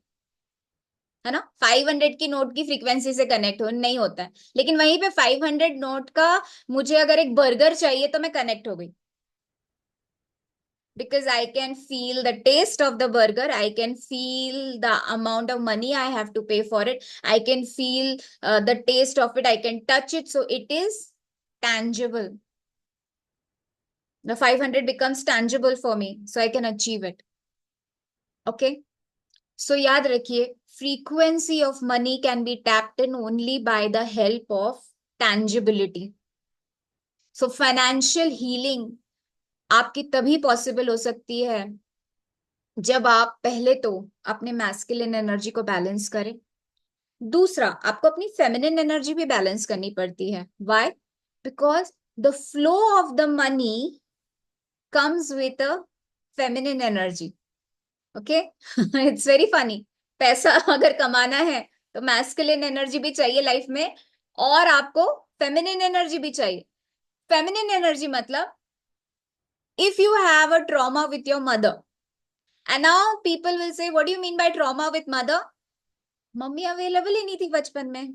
ना, 500 की नोट की फ्रीक्वेंसी से कनेक्ट हो नहीं होता है। लेकिन वहीं पे 500 नोट का मुझे अगर एक बर्गर चाहिए तो मैं कनेक्ट हो गई, because I can feel the taste of the burger, I can feel the amount of money I have to pay for it, I can feel the taste of it, I can touch it, so it is tangible. The 500 becomes tangible for me, so I can achieve it. Okay, so याद रखिए, frequency of money can be tapped in only by the help of tangibility. So financial healing आपकी तभी possible हो सकती है जब आप पहले तो अपने मैस्कुलिन एनर्जी को बैलेंस करें, दूसरा आपको अपनी फेमिनिन एनर्जी भी बैलेंस करनी पड़ती है। Why? Because the flow of the money comes with a feminine energy. Okay, it's very funny. पैसा अगर कमाना है तो मैस्कुलिन एनर्जी भी चाहिए लाइफ में, और आपको फेमिनिन एनर्जी भी चाहिए। फेमिनिन एनर्जी मतलब, if you have a trauma with your mother, and now people will say what do you mean by trauma with mother? Mummy available ही नहीं थी बचपन में,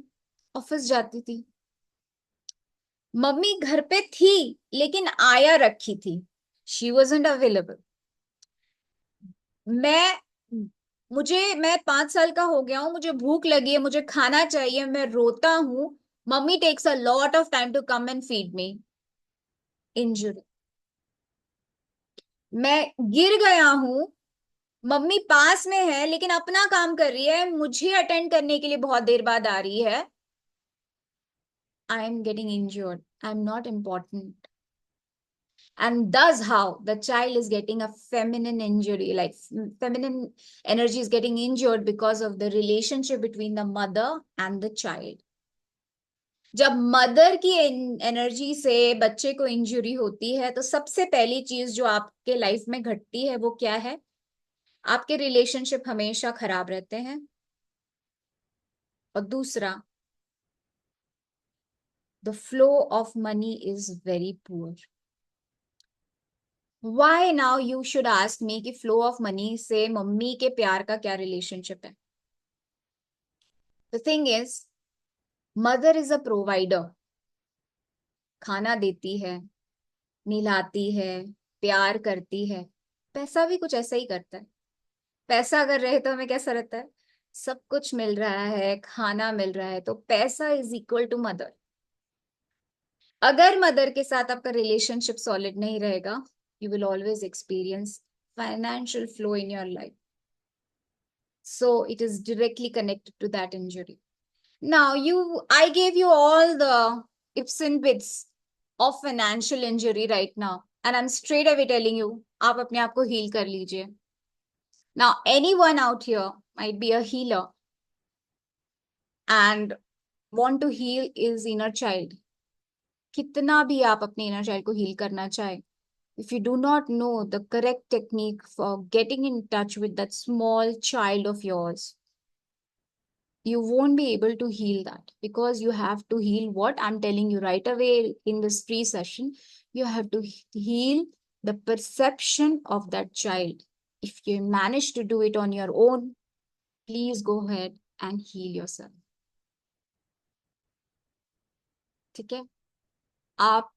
ऑफिस जाती थी। मम्मी घर पे थी लेकिन आया रखी थी, शी वॉजंट अवेलेबल। मैं मैं 5 साल का हो गया हूं, मुझे भूख लगी है, मुझे खाना चाहिए, मैं रोता हूं, mummy takes a lot of time to come and feed me. Injury. मैं गिर गया हूं, मम्मी पास में है लेकिन अपना काम कर रही है, मुझे अटेंड करने के लिए बहुत देर बाद आ रही है। I am getting injured, I am not important. And thus how the child is getting a feminine injury, like feminine energy is getting injured because of the relationship between the mother and the child. जब mother की energy से बच्चे को injury होती है तो सबसे पहली चीज जो आपके लाइफ में घटती है वो क्या है? आपके रिलेशनशिप हमेशा खराब रहते हैं, और दूसरा, the flow of money is very poor. Why now you should ask me कि फ्लो ऑफ मनी से मम्मी के प्यार का क्या रिलेशनशिप है? The thing is, mother is a provider, खाना देती है, नहलाती है, प्यार करती है। पैसा भी कुछ ऐसा ही करता है। पैसा अगर रहे तो हमें कैसा रहता है? सब कुछ मिल रहा है, खाना मिल रहा है, तो पैसा इज इक्वल टू मदर। अगर मदर के साथ आपका रिलेशनशिप सॉलिड नहीं रहेगा, you will always experience financial flow in your life, so it is directly connected to that injury. Now I gave you all the ifs and bits of financial injury right now, and I'm straight away telling you, आप अपने आप को heal कर लीजिए. Now anyone out here might be a healer and want to heal his inner child. कितना भी आप अपने inner child को heal करना चाहे, if you do not know the correct technique for getting in touch with that small child of yours, you won't be able to heal that, because you have to heal what I'm telling you right away in this free session. You have to heal the perception of that child. If you manage to do it on your own, please go ahead and heal yourself. ठीक है? आप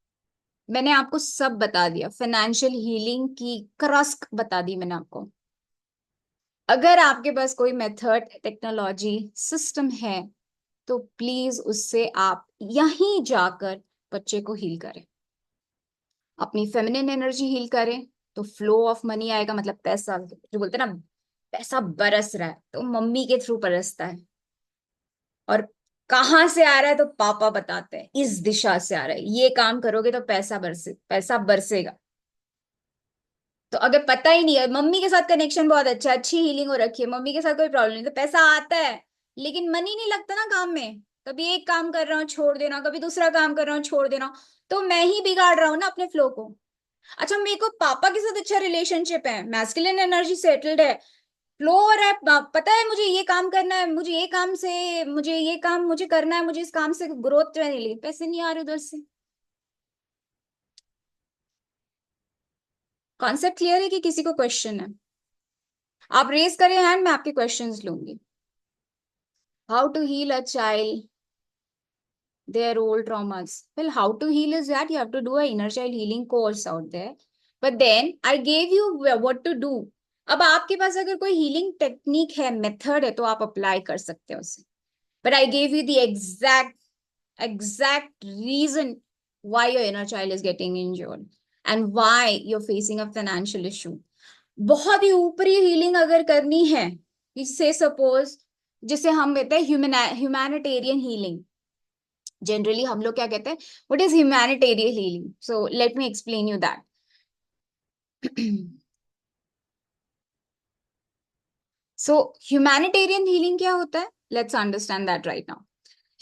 मैंने आपको सब बता दिया, financial healing की क्रस्क बता दी मैंने आपको। अगर आपके पास कोई मेथड, टेक्नोलॉजी, सिस्टम है तो प्लीज उससे आप यहीं जाकर बच्चे को हील करें, अपनी फेमिनिन एनर्जी हील करें, तो फ्लो ऑफ मनी आएगा। मतलब पैसा, जो बोलते हैं ना, पैसा बरस रहा है तो मम्मी के थ्रू बरसता है, और कहाँ से आ रहा है तो पापा बताते हैं इस दिशा से आ रहा है, ये काम करोगे तो पैसा बरसेगा। तो अगर पता ही नहीं है, मम्मी के साथ कनेक्शन बहुत अच्छा है, अच्छी हीलिंग हो रखी है, मम्मी के साथ कोई प्रॉब्लम नहीं, तो पैसा आता है लेकिन मनी नहीं लगता ना काम में। कभी एक काम कर रहा हूँ छोड़ देना, कभी दूसरा काम कर रहा हूँ छोड़ देना, तो मैं ही बिगाड़ रहा हूँ ना अपने फ्लो को। अच्छा, मेरे को पापा के साथ अच्छा रिलेशनशिप है, मैस्कुलिन एनर्जी सेटल्ड है, फ्लो हो रहा है, पता है मुझे ये काम करना है, मुझे ये काम से मुझे ये काम मुझे करना है, मुझे इस काम से ग्रोथ रहने लगी, पैसे नहीं आ रहे उधर से। कॉन्सेप्ट क्लियर है कि किसी को क्वेश्चन है? आप रेज करें हैंड, मैं आपके क्वेश्चंस लूंगी। How to heal a child their old traumas? Well, how to heal is that you have to do a inner child healing course out there. But then I gave you what to do. अब आपके पास अगर कोई healing technique है, method है, तो आप apply कर सकते हो उसे। But I gave you the exact reason why your inner child is getting injured and why you're facing a financial issue. बहुत ही ऊपरी हीलिंग अगर करनी है, जिसे सपोज, जिसे हम कहते हैं ह्यूमैनिटेरियन हीलिंग, जनरली हम लोग क्या कहते हैं, what is humanitarian healing? So let me explain you that. So humanitarian healing क्या होता है, let's understand that right now.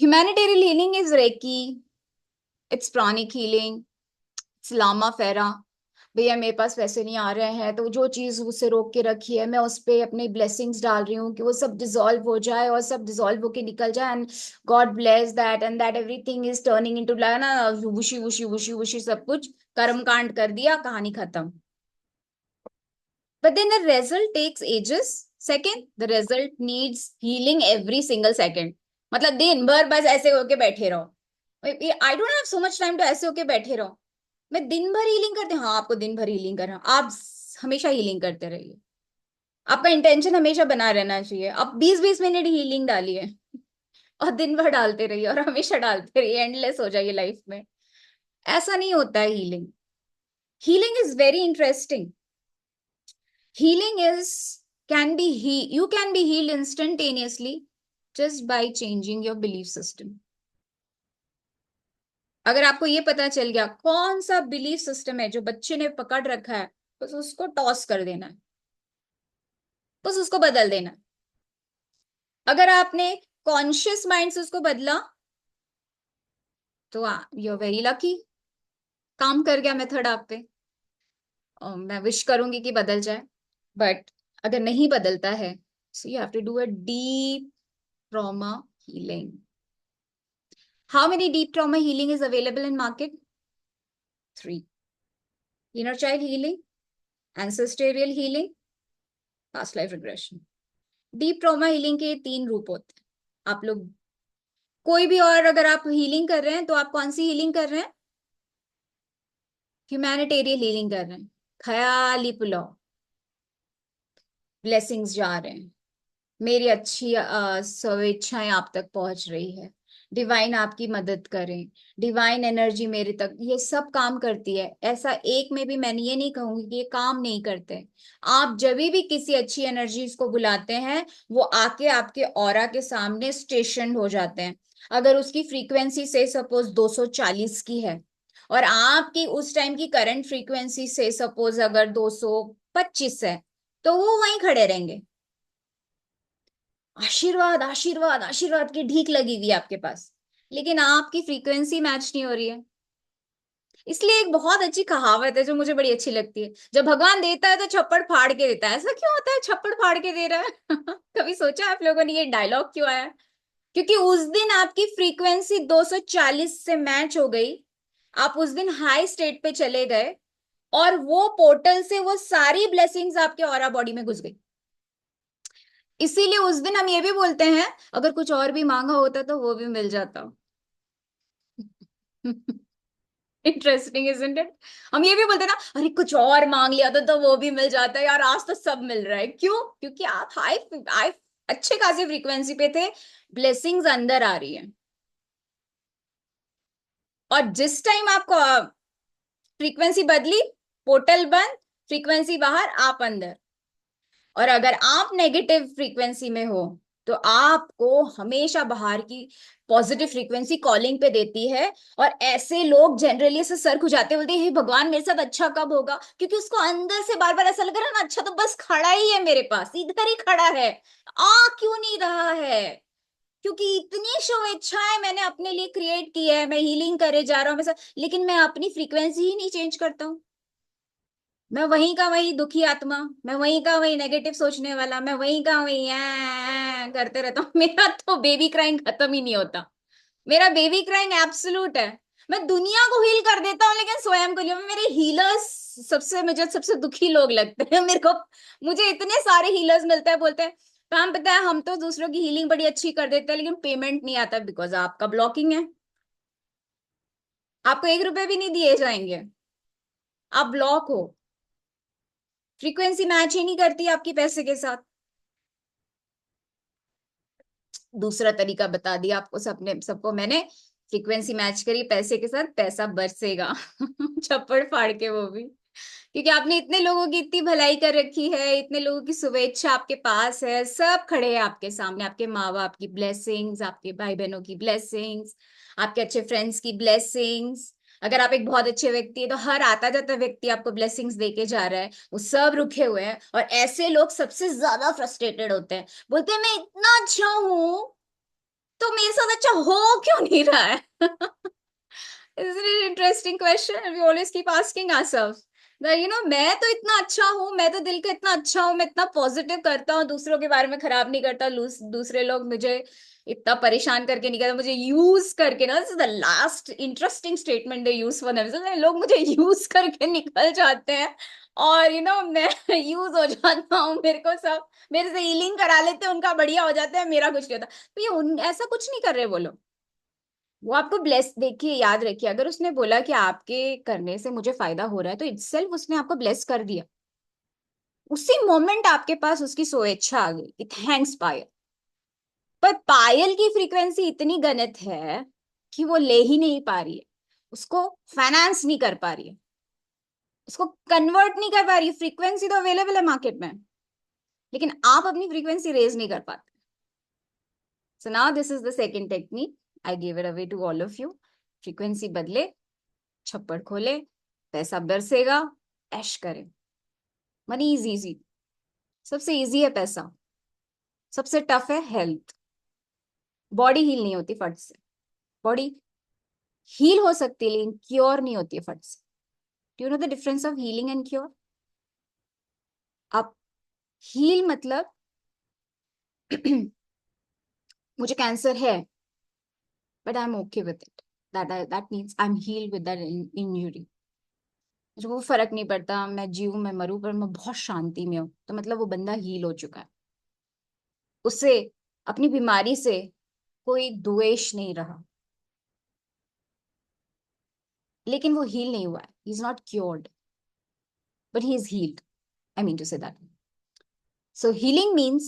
Humanitarian healing is reiki, it's pranic healing, it's Lama Fera. भैया मेरे पास पैसे नहीं आ रहे हैं, तो जो चीज उससे रोक के रखी है मैं उस पे अपनी ब्लेसिंग्स डाल रही हूँ कि वो सब डिसॉल्व हो जाए, और सब डिसॉल्व होके निकल जाए, and God bless that, and that everything is turning into ना वुशी वुशी वुशी वुशी, सब कुछ कर्म कांड कर दिया, कहानी खत्म। but then the result takes ages. Second, the result needs healing every single second. मतलब दिन भर बस ऐसे होके बैठे रहो, I don't have so much time to ऐसे होके बैठे रहो, मैं दिन भर हीलिंग करते, हाँ आपको दिन भर हीलिंग करना, आप हमेशा हीलिंग करते रहिए, आपका इंटेंशन हमेशा बना रहना चाहिए, आप 20-20 मिनट हीलिंग डालिए और दिन भर डालते रहिए और हमेशा डालते रहिए, एंडलेस हो जाइए लाइफ में। ऐसा नहीं होता है healing. Healing is very interesting. Healing you can be healed instantaneously just by changing your belief system. अगर आपको ये पता चल गया कौन सा बिलीफ सिस्टम है जो बच्चे ने पकड़ रखा है, बस उसको टॉस कर देना है, बस उसको बदल देना है। अगर आपने कॉन्शियस माइंड से उसको बदला तो यू आर वेरी लकी, काम कर गया मेथड आप पे। मैं विश करूंगी कि बदल जाए, बट अगर नहीं बदलता है, so you have to do a deep trauma healing. How many deep trauma healing is available in market? 3. Inner child healing, ancestral healing, past life regression. Deep trauma healing के 3 रूप होते हैं। आप लोग कोई भी और अगर आप हीलिंग कर रहे हैं तो आप कौन सी हीलिंग कर रहे हैं? ह्यूमैनिटेरियन हीलिंग कर रहे हैं, ख्याली पुलाव, ब्लेसिंग्स जा रहे हैं, मेरी अच्छी स्वेच्छाएं आप तक पहुंच रही है, डिवाइन आपकी मदद करें, डिवाइन एनर्जी मेरे तक, ये सब काम करती है। ऐसा एक में भी मैंने ये नहीं कहूंगी कि ये काम नहीं करते। आप जब भी किसी अच्छी एनर्जी को बुलाते हैं, वो आके आपके ऑरा के सामने स्टेशन हो जाते हैं। अगर उसकी फ्रीक्वेंसी से सपोज 240 की है और आपकी उस टाइम की करंट फ्रीक्वेंसी से सपोज अगर 225 है, तो वो वहीं खड़े रहेंगे। आशीर्वाद आशीर्वाद आशीर्वाद की ढीक लगी हुई है आपके पास, लेकिन आपकी फ्रीक्वेंसी मैच नहीं हो रही है। इसलिए एक बहुत अच्छी कहावत है जो मुझे बड़ी अच्छी लगती है, जब भगवान देता है तो छप्पड़ फाड़ के देता है। ऐसा क्यों होता है, छप्पड़ फाड़ के दे रहा है? कभी सोचा आप लोगों ने ये डायलॉग क्यों आया? क्योंकि उस दिन आपकी फ्रीक्वेंसी 240 से मैच हो गई, आप उस दिन हाई स्टेट पे चले गए और वो पोर्टल से वो सारी ब्लेसिंग्स आपके ऑरा बॉडी में घुस गई। इसीलिए उस दिन हम ये भी बोलते हैं अगर कुछ और भी मांगा होता तो वो भी मिल जाता। Interesting isn't it? हम ये भी बोलते ना, अरे कुछ और मांग लिया तो वो भी मिल जाता है यार, आज तो सब मिल रहा है। क्यों? क्योंकि आप हाई हाई अच्छे खासी फ्रीक्वेंसी पे थे, ब्लेसिंग्स अंदर आ रही है। और जिस टाइम आपको फ्रीक्वेंसी बदली, पोर्टल बंद, फ्रीक्वेंसी बाहर, आप अंदर। और अगर आप नेगेटिव फ्रीक्वेंसी में हो तो आपको हमेशा बाहर की पॉजिटिव फ्रीक्वेंसी कॉलिंग पे देती है। और ऐसे लोग जनरली से सर खुजाते बोलते हैं, हे भगवान मेरे साथ अच्छा कब होगा, क्योंकि उसको अंदर से बार बार ऐसा लग रहा है ना, अच्छा तो बस खड़ा ही है मेरे पास, इधर ही खड़ा है, आ क्यों नहीं रहा है? क्योंकि इतनी शुभेच्छाएं मैंने अपने लिए क्रिएट की है, मैं हीलिंग करे जा रहा हूँ, लेकिन मैं अपनी फ्रीक्वेंसी ही नहीं चेंज करता हूँ। मैं वहीं का वहीं दुखी आत्मा, मैं वहीं का वहीं नेगेटिव सोचने वाला, मैं वहीं का वहीं करते रहता हूँ। मेरा तो बेबी क्राइंग खत्म ही नहीं होता। मेरा बेबी क्राइंग एब्सोल्यूट है। मैं दुनिया को हील कर देता हूँ लेकिन स्वयं को नहीं। मेरे हीलर्स सबसे, मुझे सबसे दुखी लोग लगते हैं मेरे को। मुझे इतने सारे हीलर्स मिलते हैं, बोलते हैं पैम पता है हम तो दूसरों की हीलिंग बड़ी अच्छी कर देते हैं लेकिन पेमेंट नहीं आता, बिकॉज आपका ब्लॉकिंग है। आपको 1 रुपए भी नहीं दिए जाएंगे, आप ब्लॉक हो, फ्रीक्वेंसी मैच ही नहीं करती आपकी पैसे के साथ। दूसरा तरीका बता दिया आपको, सबको मैंने, फ्रीक्वेंसी मैच करी पैसे के साथ, पैसा बरसेगा। छप्पड़ फाड़ के वो भी, क्योंकि आपने इतने लोगों की इतनी भलाई कर रखी है, इतने लोगों की शुभेच्छा आपके पास है, सब खड़े हैं आपके सामने, आपके माँ बाप की ब्लेसिंग्स, आपके भाई बहनों की ब्लेसिंग्स, आपके अच्छे फ्रेंड्स की ब्लेसिंग्स। अगर आप एक बहुत अच्छे व्यक्ति है तो हर आता जाता व्यक्ति आपको ब्लेसिंग्स देके जा रहा है, वो सब रुके हुए हैं। और ऐसे लोग सबसे ज्यादा फ्रस्ट्रेटेड होते हैं, बोलते हैं मैं इतना अच्छा हूं तो मेरे साथ अच्छा हो क्यों नहीं रहा है? Isn't it interesting question? We always keep asking ourselves that, मैं तो इतना अच्छा हूं, मैं तो दिल का इतना अच्छा हूं, मैं इतना पॉजिटिव करता हूँ, दूसरों के बारे में खराब नहीं करता, दूसरे लोग मुझे इतना परेशान करके नहीं करते, मुझे यूज करके ना, this is the last interesting statement they use for themselves, लोग मुझे यूज करके निकल जाते हैं। और मैं यूज हो जाता हूँ, मेरे को सब मेरे से हीलिंग करा लेते हैं, उनका बढ़िया हो जाता है, मेरा कुछ नहीं होता। तो ये ऐसा कुछ नहीं कर रहे वो लोग। वो आपको ब्लेस, देखिए याद रखिए, अगर उसने बोला कि आपके करने से मुझे फायदा हो रहा है तो इटसेल्फ उसने आपको ब्लेस कर दिया। उसी मोमेंट आपके पास उसकी स्वेच्छा आ गई कि थैंक्स पायल। पर पायल की फ्रीक्वेंसी इतनी गलत है कि वो ले ही नहीं पा रही है, उसको फाइनेंस नहीं कर पा रही है, उसको कन्वर्ट नहीं कर पा रही है। फ्रीक्वेंसी तो अवेलेबल है मार्केट में, लेकिन आप अपनी फ्रीक्वेंसी रेज नहीं कर पाते। So now this is the second technique, I give it away to all of you. Frequency बदले, छप्पड़ खोले, पैसा बरसेगा, ऐश करें। मनी इज इजी, सबसे इजी है पैसा, सबसे टफ है हेल्थ। बॉडी हील नहीं होती फट से, बॉडी हील हो सकती है लेकिन क्योर नहीं होती है फट से। Do you know the difference of healing and cure? आप हील मतलब मुझे कैंसर है but I am okay with it, that means I am heeled with that injury. मुझे वो फर्क नहीं पड़ता मैं जीऊं मैं मरूं, पर मैं बहुत शांति में हूं, तो मतलब वो बंदा हील हो चुका है। उससे अपनी बीमारी से कोई द्वेष नहीं रहा, लेकिन वो हील नहीं हुआ है। He is not cured but he is healed, I mean to say that. So healing means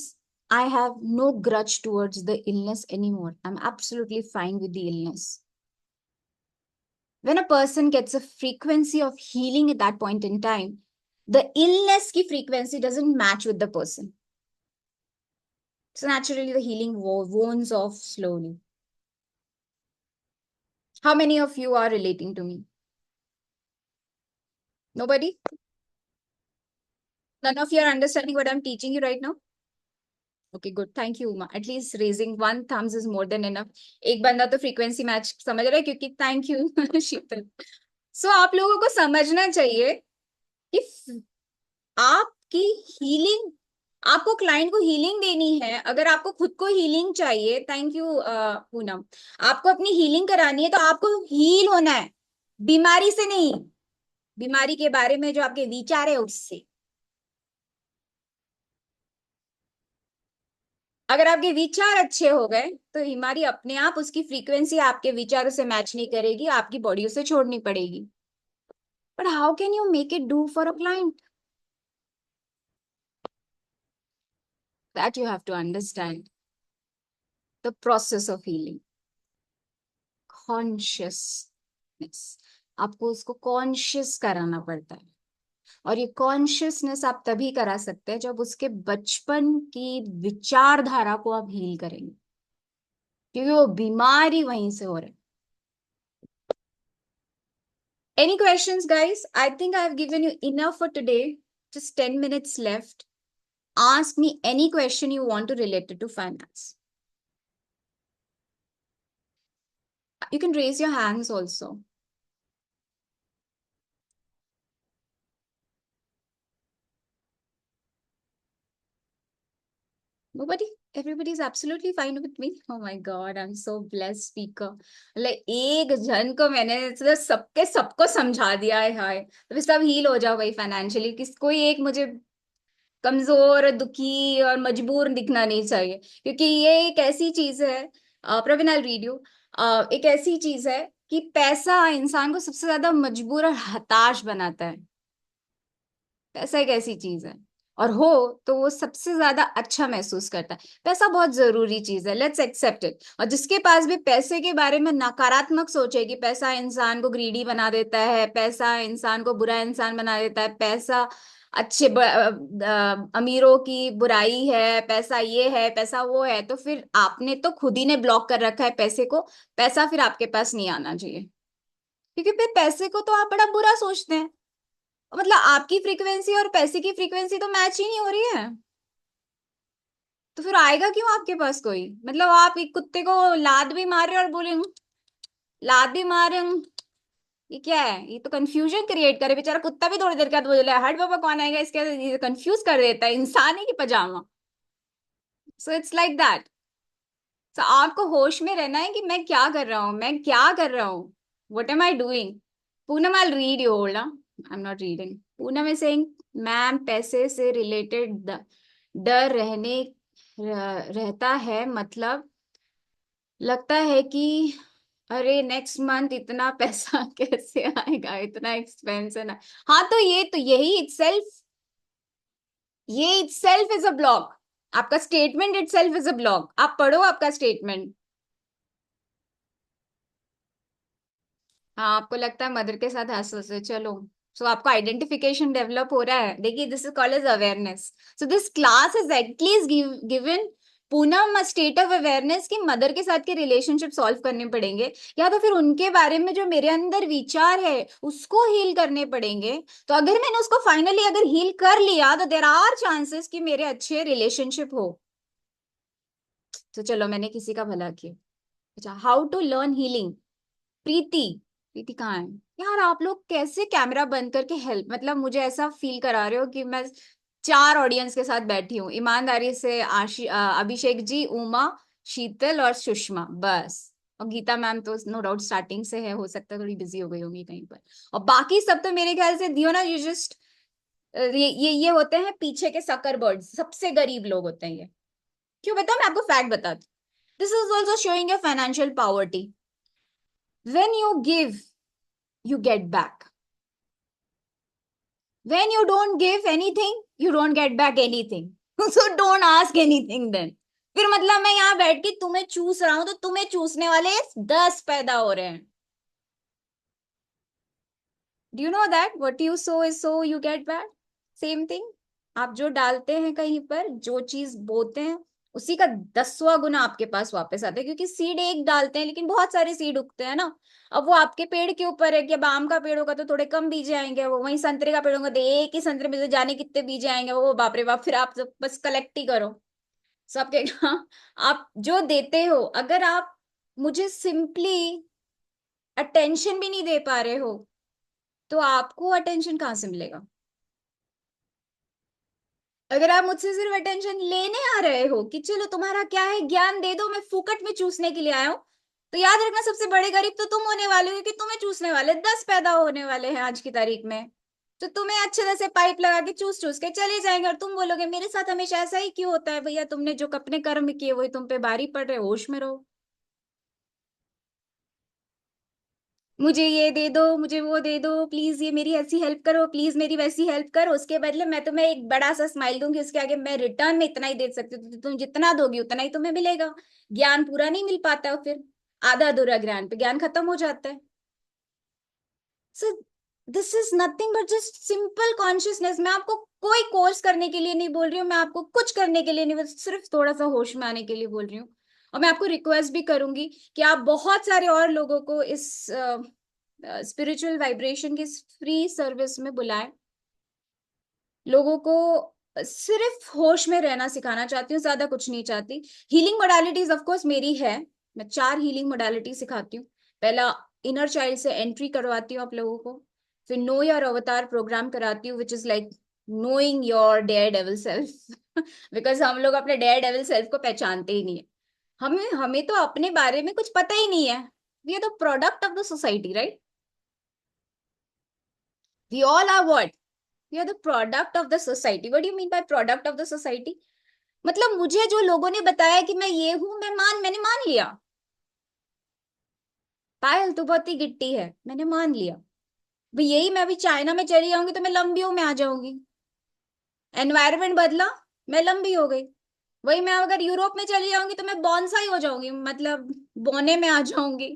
I have no grudge towards the illness anymore. I'm absolutely fine with the illness. When a person gets a frequency of healing at that point in time, the illness ki frequency doesn't match with the person. So naturally the healing wounds off slowly. How many of you are relating to me? Nobody? None of you are understanding what I'm teaching you right now? Okay, good. Thank you, Uma. At least raising one thumbs is more than enough. एक बंदा तो frequency match समझ रहा है, क्योंकि thank you शीतल। सो आप लोगों को समझना चाहिए कि आपकी हीलिंग, आपको क्लाइंट को हीलिंग देनी है। अगर आपको खुद को हीलिंग चाहिए, थैंक यू पूनम, आपको अपनी हीलिंग करानी है तो आपको हील होना है, बीमारी से नहीं। बीमारी के बारे में जो आपके विचार है उससे। अगर आपके विचार अच्छे हो गए तो बीमारी अपने आप उसकी फ्रीक्वेंसी आपके विचारों से मैच नहीं करेगी, आपकी बॉडी उसे छोड़नी पड़ेगी। But how can you make it do for a client? That you have to understand the process of healing. Consciousness, आपको उसको कॉन्शियस कराना पड़ता है। और ये कॉन्शियसनेस आप तभी करा सकते हैं जब उसके बचपन की विचारधारा को आप हील करेंगे, क्योंकि वो बीमारी वहीं से हो रही है। Any questions, guys? I think I have given you enough for today. Just 10 minutes left. Ask me any question you want to relate it to finance. You can raise your hands also. Nobody? Everybody is absolutely fine with me. Oh my God, I'm so blessed speaker. like एक जन को मैंने सबके सबको समझा दिया है। हाय, तो सब हील हो जाओ भाई फाइनेंशियली। किस कोई एक मुझे कमजोर, दुखी और मजबूर दिखना नहीं चाहिए, क्योंकि ये एक ऐसी चीज है, प्रवीण आई रीड यू, एक ऐसी चीज है कि पैसा इंसान को सबसे ज्यादा मजबूर और हताश बनाता है। पैसा एक ऐसी चीज है, और हो तो वो सबसे ज्यादा अच्छा महसूस करता है। पैसा बहुत जरूरी चीज है, लेट्स एक्सेप्ट इट। और जिसके पास भी पैसे के बारे में नकारात्मक सोच है कि पैसा इंसान को ग्रीडी बना देता है, पैसा इंसान को बुरा इंसान बना देता है, पैसा अमीरों की बुराई है, पैसा ये है, पैसा वो है, तो फिर आपने तो खुद ही ने ब्लॉक कर रखा है पैसे को। पैसा फिर आपके पास नहीं आना चाहिए, क्योंकि फिर पैसे को तो आप बड़ा बुरा सोचते हैं। मतलब आपकी फ्रीक्वेंसी और पैसे की फ्रीक्वेंसी तो मैच ही नहीं हो रही है, तो फिर आएगा क्यों आपके पास कोई? मतलब आप एक कुत्ते को लात भी मार रहे हो और बोले लात भी मार रहे हो, ये क्या है? ये तो कंफ्यूजन क्रिएट करे। बेचारा कुत्ता भी थोड़ी देर के बाद बोले हट बाबा कौन आएगा, इसके कंफ्यूज कर देता है, इंसान है कि पजामा। So it's like that. तो आपको होश में रहना है कि मैं क्या कर रहा हूँ, मैं क्या कर रहा हूँ, what am I doing. Poonam I read you, hold, I am not reading. Poonam is saying ma'am पैसे से रिलेटेड डर रहता है, मतलब लगता है कि अरे नेक्स्ट मंथ इतना पैसा कैसे आएगा, इतना एक्सपेंस है ना। हाँ तो यही इटसेल्फ इज अ ब्लॉग। आपका statement itself is a blog. आप पढ़ो आपका स्टेटमेंट। हाँ आपको लगता है मदर के साथ हंस हंस चलो। सो आपको आइडेंटिफिकेशन डेवलप हो रहा है। देखिए this is called as awareness. So this class is at least given Poonam state of awareness कि मदर के साथ के रिलेशनशिप सॉल्व करने पड़ेंगे, या तो फिर उनके बारे में जो मेरे अंदर विचार है उसको हील करने पड़ेंगे। तो अगर मैंने उसको फाइनली अगर हील कर लिया तो देर आर चांसेस कि मेरे अच्छे रिलेशनशिप हो। तो चलो मैंने किसी का भला किया। अच्छा, हाउ टू लर्न हीलिंग। प्रीति। प्रीति कहाँ है यार? आप लोग कैसे कैमरा बंद करके हेल्प, मतलब मुझे ऐसा फील करा रहे हो कि मैं चार ऑडियंस के साथ बैठी हूँ। ईमानदारी से अभिषेक जी, उमा, शीतल और सुषमा, बस। और गीता मैम तो नो डाउट स्टार्टिंग से है, हो सकता है थोड़ी बिजी हो गई होंगी कहीं पर। और बाकी सब तो मेरे ख्याल से दियो ना, यू जस्ट ये होते हैं पीछे के सकर बर्ड्स, सबसे गरीब लोग होते हैं ये। क्यों बताओ, मैं आपको फैक्ट बताती। This is also showing your financial poverty. when you give you get back. When you don't give anything, you don't get back anything. So don't ask anything then. फिर मतलब मैं यहाँ बैठ के तुम्हें चूस रहा हूं तो तुम्हें चूसने वाले 10 पैदा हो रहे हैं। Do you know that what you so is so you get back. Same thing. आप जो डालते हैं कहीं पर, जो चीज बोते हैं, उसी का 10वां गुना आपके पास वापस आता है। क्योंकि सीड एक डालते हैं लेकिन बहुत सारे सीड उगते हैं ना। अब वो आपके पेड़ के ऊपर है कि अब आम का पेड़ होगा तो थोड़े कम बीजे आएंगे, वो वहीं संतरे का पेड़ होगा तो एक ही संतरे में से जाने कितने बीजे आएंगे, वो बाप रे बाप। फिर आप बस कलेक्ट ही करो सबके। आप जो देते हो, अगर आप मुझे सिंपली अटेंशन भी नहीं दे पा रहे हो तो आपको अटेंशन कहाँ से मिलेगा। अगर आप मुझसे सिर्फ अटेंशन लेने आ रहे हो कि चलो तुम्हारा क्या है ज्ञान दे दो, मैं फुकट में चूसने के लिए आया हूं, तो याद रखना सबसे बड़े गरीब तो तुम होने वाले हो, क्योंकि तुम्हें चूसने वाले 10 पैदा होने वाले हैं आज की तारीख में। तो तुम्हें अच्छे तरह से पाइप लगा के चूस चूस के चले जाएंगे, और तुम बोलोगे मेरे साथ हमेशा ऐसा ही क्यों होता है। भैया तुमने जो अपने कर्म किए वही तुम पे भारी पड़ रहे, होश में रहो। मुझे ये दे दो, मुझे वो दे दो, प्लीज ये मेरी ऐसी हेल्प करो, प्लीज मेरी वैसी हेल्प करो, उसके बदले मैं तुम्हें एक बड़ा सा स्माइल दूंगी, उसके आगे मैं रिटर्न में इतना ही दे सकती हूँ। तो तुम जितना दोगी उतना ही तुम्हें मिलेगा। ज्ञान पूरा नहीं मिल पाता है फिर। आधा अधूरा ज्ञान पे ज्ञान खत्म हो जाता है। So this is nothing but just simple consciousness. मैं आपको कोई कोर्स करने के लिए नहीं बोल रही हूँ, मैं आपको कुछ करने के लिए नहीं, बस सिर्फ थोड़ा सा होश में आने के लिए बोल रही हूँ। और मैं आपको रिक्वेस्ट भी करूंगी कि आप बहुत सारे और लोगों को इस स्पिरिचुअल वाइब्रेशन की फ्री सर्विस में बुलाएं। लोगों को सिर्फ होश में रहना सिखाना चाहती हूँ, ज्यादा कुछ नहीं चाहती। हीलिंग मोडालिटीज ऑफ कोर्स मेरी है। मैं 4 हीलिंग मोडालिटी सिखाती हूँ। पहला, इनर चाइल्ड से एंट्री करवाती हूँ आप लोगों को। फिर नो योर अवतार प्रोग्राम कराती हूँ, which is like knowing your daredevil self. Because हम लोग अपने डेयर डेविल सेल्फ को पहचानते ही नहीं है। हमें हमें तो अपने बारे में कुछ पता ही नहीं है। We are the product of the society, right. We all are what, we are the product of the society. What do you mean by product of the society? मतलब मुझे जो लोगों ने बताया कि मैं ये हूं, मैंने मान लिया। पायल तो बहुत ही गिट्टी है, मैंने मान लिया। भाई यही मैं अभी चाइना में चली जाऊंगी तो मैं लंबियों में आ जाऊंगी। एनवायरमेंट बदला, मैं लंबी हो गई। वही मैं अगर यूरोप में चली जाऊंगी तो मैं बॉन्साई हो जाऊंगी, मतलब बोने में आ जाऊंगी।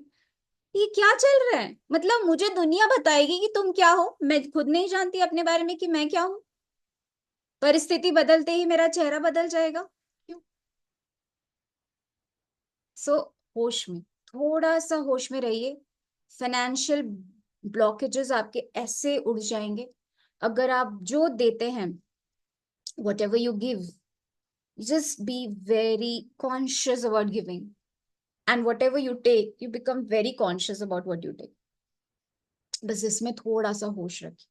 ये क्या चल रहा है? मतलब मुझे दुनिया बताएगी कि तुम क्या हो, मैं खुद नहीं जानती अपने बारे में कि मैं क्या हूं। परिस्थिति बदलते ही मेरा चेहरा बदल जाएगा क्यों? सो होश में, थोड़ा सा होश में रहिए। फाइनेंशियल ब्लॉकेजेस आपके ऐसे उड़ जाएंगे। अगर आप जो देते हैं, what ever you give, just be very conscious about giving, and whatever you take you become very conscious about what you take। बस इसमें थोड़ा सा होश रखिए।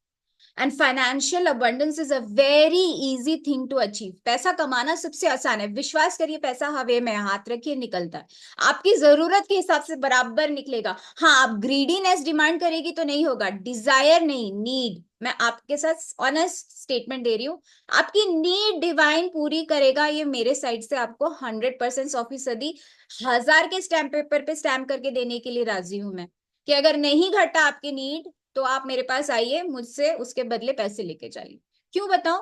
And financial abundance is a very easy thing to achieve. पैसा कमाना सबसे आसान है, विश्वास करिए, पैसा हवे में हाथ रखिए निकलता है, आपकी जरूरत के हिसाब से बराबर निकलेगा। हाँ, आप ग्रीडीनेस डिमांड करेगी तो नहीं होगा, डिजायर नहीं, नीड। मैं आपके साथ ऑनेस्ट स्टेटमेंट दे रही हूँ, आपकी नीड डिवाइन पूरी करेगा, ये मेरे साइड से आपको 100% 100%, 1000 के स्टैम्प पेपर पे स्टैम्प करके देने के लिए राजी हूं मैं, कि अगर नहीं घटा आपकी नीड तो आप मेरे पास आइए, मुझसे उसके बदले पैसे लेके जाइए। क्यों बताओ?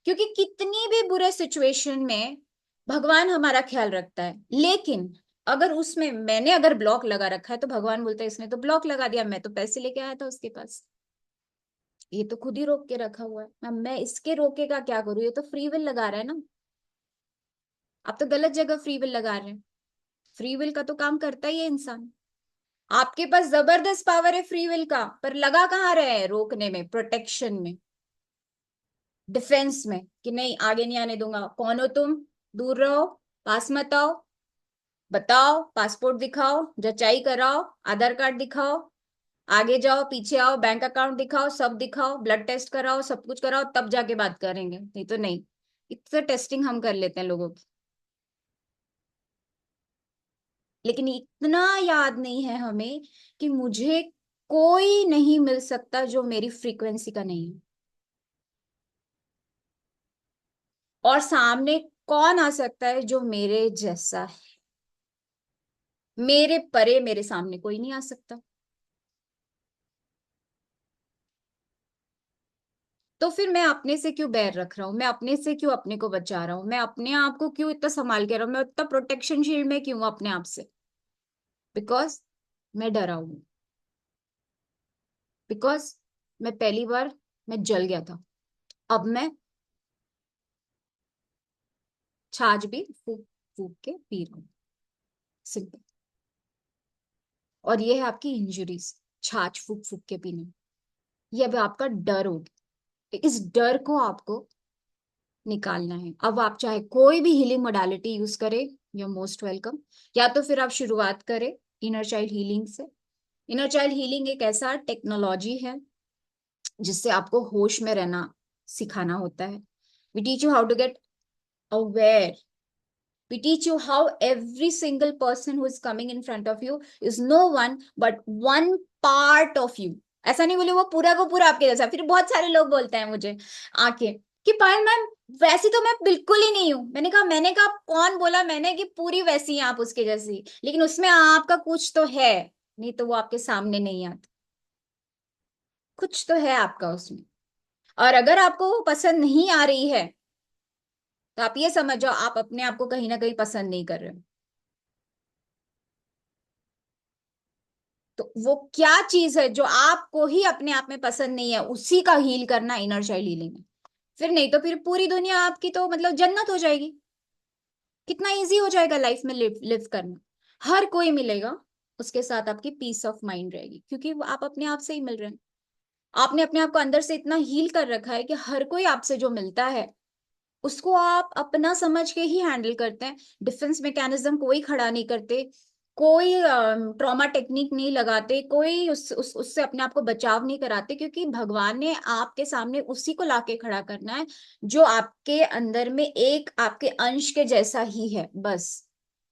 क्योंकि कितनी भी बुरे सिचुएशन में भगवान हमारा ख्याल रखता है, लेकिन अगर उसमें मैंने अगर ब्लॉक लगा रखा है तो भगवान बोलता है इसने तो ब्लॉक लगा दिया, मैं तो पैसे लेके आया था उसके पास, ये तो खुद ही रोक के रखा हुआ है, अब मैं इसके रोके का क्या करूं, ये तो फ्री विल लगा रहा है ना। आप तो गलत जगह फ्री विल लगा रहे हैं, फ्री विल का तो काम करता ही है इंसान। आपके पास जबरदस्त पावर है फ्री विल का, पर लगा कहाँ रहे हैं? रोकने में, प्रोटेक्शन में, डिफेंस में, कि नहीं आगे नहीं आने दूंगा, कौन हो तुम, दूर रहो, पास मत आओ, बताओ, पासपोर्ट दिखाओ, जचाई कराओ, आधार कार्ड दिखाओ, आगे जाओ पीछे आओ, बैंक अकाउंट दिखाओ, सब दिखाओ, ब्लड टेस्ट कराओ, सब कुछ कराओ, तब जाके बात करेंगे, नहीं तो नहीं। इतना टेस्टिंग हम कर लेते हैं लोगों की, लेकिन इतना याद नहीं है हमें कि मुझे कोई नहीं मिल सकता जो मेरी फ्रीक्वेंसी का नहीं है, और सामने कौन आ सकता है जो मेरे जैसा है, मेरे परे मेरे सामने कोई नहीं आ सकता। तो फिर मैं अपने से क्यों बैर रख रहा हूं, मैं अपने से क्यों अपने को बचा रहा हूं, मैं अपने आप को क्यों इतना संभाल के रहा हूं, मैं उतना प्रोटेक्शन शील्ड में क्यों हूं अपने आप से? बिकॉज मैं डरा हूं, बिकॉज मैं पहली बार मैं जल गया था, अब मैं छाछ भी फूक फूक के पी रहा हूं, सिंपल। और ये है आपकी इंजुरीज, छाछ फूक फूक के पीने, ये अब आपका डर होगा, इस डर को आपको निकालना है। अब आप चाहे कोई भी हीलिंग मोडालिटी यूज करें, यू आर मोस्ट वेलकम, या तो फिर आप शुरुआत करें इनर चाइल्ड हीलिंग से। इनर चाइल्ड हीलिंग एक ऐसा टेक्नोलॉजी है जिससे आपको होश में रहना सिखाना होता है। We teach you how to get aware, we teach you how every single person who is coming in front of you is no one but one part of you। ऐसा नहीं बोले वो पूरा को पूरा आपके जैसा, फिर बहुत सारे लोग बोलते हैं मुझे आके कि पायल मैम वैसी तो मैं बिल्कुल ही नहीं हूं। मैंने कहा कौन बोला मैंने कि पूरी वैसी हैं आप उसके जैसी, लेकिन उसमें आपका कुछ तो है, नहीं तो वो आपके सामने नहीं आता, कुछ तो है आपका उसमें। और अगर आपको वो पसंद नहीं आ रही है तो आप ये समझ जाओ आप अपने आप को कहीं ना कहीं पसंद नहीं कर रहे हो। तो वो क्या चीज है जो आपको ही अपने आप में पसंद नहीं है, उसी का हील करना इनर चाइल्ड हीलिंग है। फिर नहीं तो फिर पूरी दुनिया आपकी तो मतलब जन्नत हो जाएगी, कितना इजी हो जाएगा लाइफ में लिव करना, हर कोई मिलेगा, उसके साथ आपकी पीस ऑफ माइंड रहेगी, क्योंकि वो आप अपने आप से ही मिल रहे हैं। आपने अपने आप को अंदर से इतना हील कर रखा है कि हर कोई आपसे जो मिलता है उसको आप अपना समझ के ही हैंडल करते हैं, डिफेंस मैकेनिज्म कोई खड़ा नहीं करते, कोई ट्रॉमा टेक्निक नहीं लगाते, कोई उससे अपने आप को बचाव नहीं कराते, क्योंकि भगवान ने आपके सामने उसी को लाके खड़ा करना है जो आपके अंदर में एक आपके अंश के जैसा ही है बस।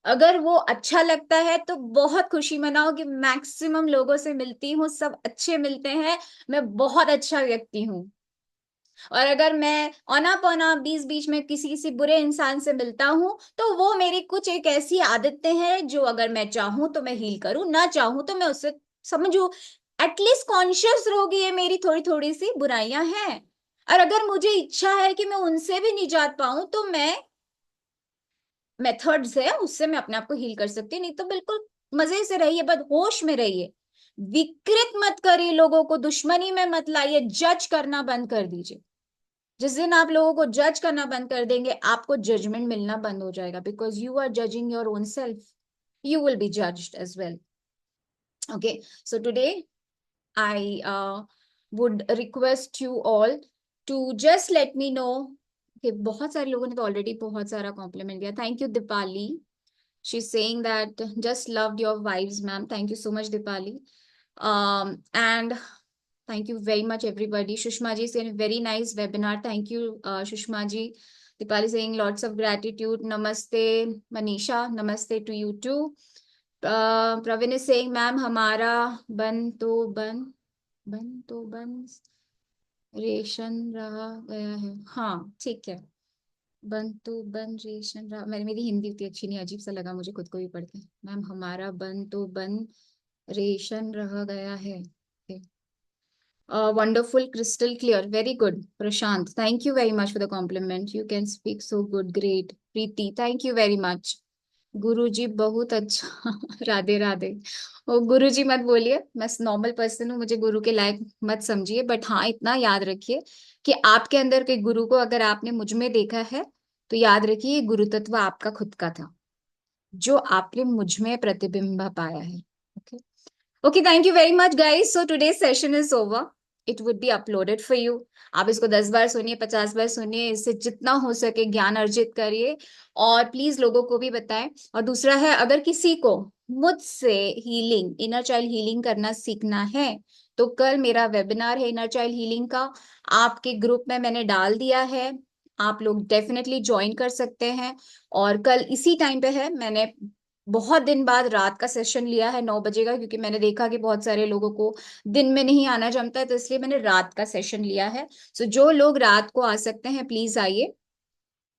अगर वो अच्छा लगता है तो बहुत खुशी मनाओ कि मैक्सिमम लोगों से मिलती हूँ सब अच्छे मिलते हैं, मैं बहुत अच्छा व्यक्ति हूँ। और अगर मैं औना पौना बीच बीच में किसी किसी बुरे इंसान से मिलता हूं तो वो मेरी कुछ एक ऐसी आदतें हैं जो अगर मैं चाहूं तो मैं हील करूं, ना चाहूं तो मैं उससे समझू, एटलीस्ट कॉन्शियस रहोगी ये मेरी थोड़ी थोड़ी सी बुराइयां हैं। और अगर मुझे इच्छा है कि मैं उनसे भी निजात पाऊं तो मैं मेथड्स है उससे मैं अपने आप को हील कर सकती हूँ, नहीं तो बिल्कुल मजे से रहिए, बस होश में रहिए, विकृत मत करिए, लोगों को दुश्मनी में मत लाइए, जज करना बंद कर दीजिए। जिस दिन आप लोगों को जज करना बंद कर देंगे आपको जजमेंट मिलना बंद हो जाएगा, because you are judging your own self, you will be judged as well। Okay, so today I would request you all to just let me know कि बहुत सारे लोगों ने तो ऑलरेडी बहुत सारा कॉम्प्लीमेंट दिया, thank you Deepali, she is saying that just loved your vibes ma'am, thank you so much Deepali. And Thank you very much, everybody. Shushma ji saying very nice webinar. Thank you, Shushma ji. Dipali saying lots of gratitude. Namaste, Manisha. Namaste to you too. Pravin is saying, ma'am, हमारा बन तो बन ration रहा गया है. हाँ, ठीक है. बन तो बन रेशन रहा. मेरी हिंदी उतनी अच्छी नहीं, अजीब सा लगा मुझे खुद को भी पढ़ के. मैम, हमारा बन तो बन रेशन रह गया है. Wonderful, crystal clear. Very good. Prashant, thank you very much for the compliment. You can speak so good. Great. Preeti, thank you very much. गुरुजी बहुत अच्छा. राधे राधे. ओ गुरुजी मत बोलिए, मैं नॉर्मल पर्सन हूँ, मुझे गुरु के लायक मत समझिए. बट हाँ, इतना याद रखिए कि आपके अंदर के गुरु को अगर आपने मुझ में देखा है तो याद रखिए ये गुरु तत्व आपका खुद का था, जो आपने मुझ में प्रतिबिंब पाया है. Okay. Okay, thank you very much, guys. So today's session is over. It would be uploaded for you. आप इसको 10 बार सुनिए, 50 बार सुनिए, इससे जितना हो सके ज्ञान अर्जित करिए और प्लीज लोगों को भी बताएं. और दूसरा है, अगर किसी को मुझसे हीलिंग, इनर चाइल्ड हीलिंग करना सीखना है तो कल मेरा वेबिनार है इनर चाइल्ड हीलिंग का, आपके ग्रुप में मैंने डाल दिया है. आप लोग डेफिनेटली ज्वाइन कर सकते हैं. और कल इसी टाइम पे है. मैंने बहुत दिन बाद रात का सेशन लिया है 9 बजे का, क्योंकि मैंने देखा कि बहुत सारे लोगों को दिन में नहीं आना जमता है, तो इसलिए मैंने रात का सेशन लिया है. सो जो लोग रात को आ सकते हैं प्लीज आइए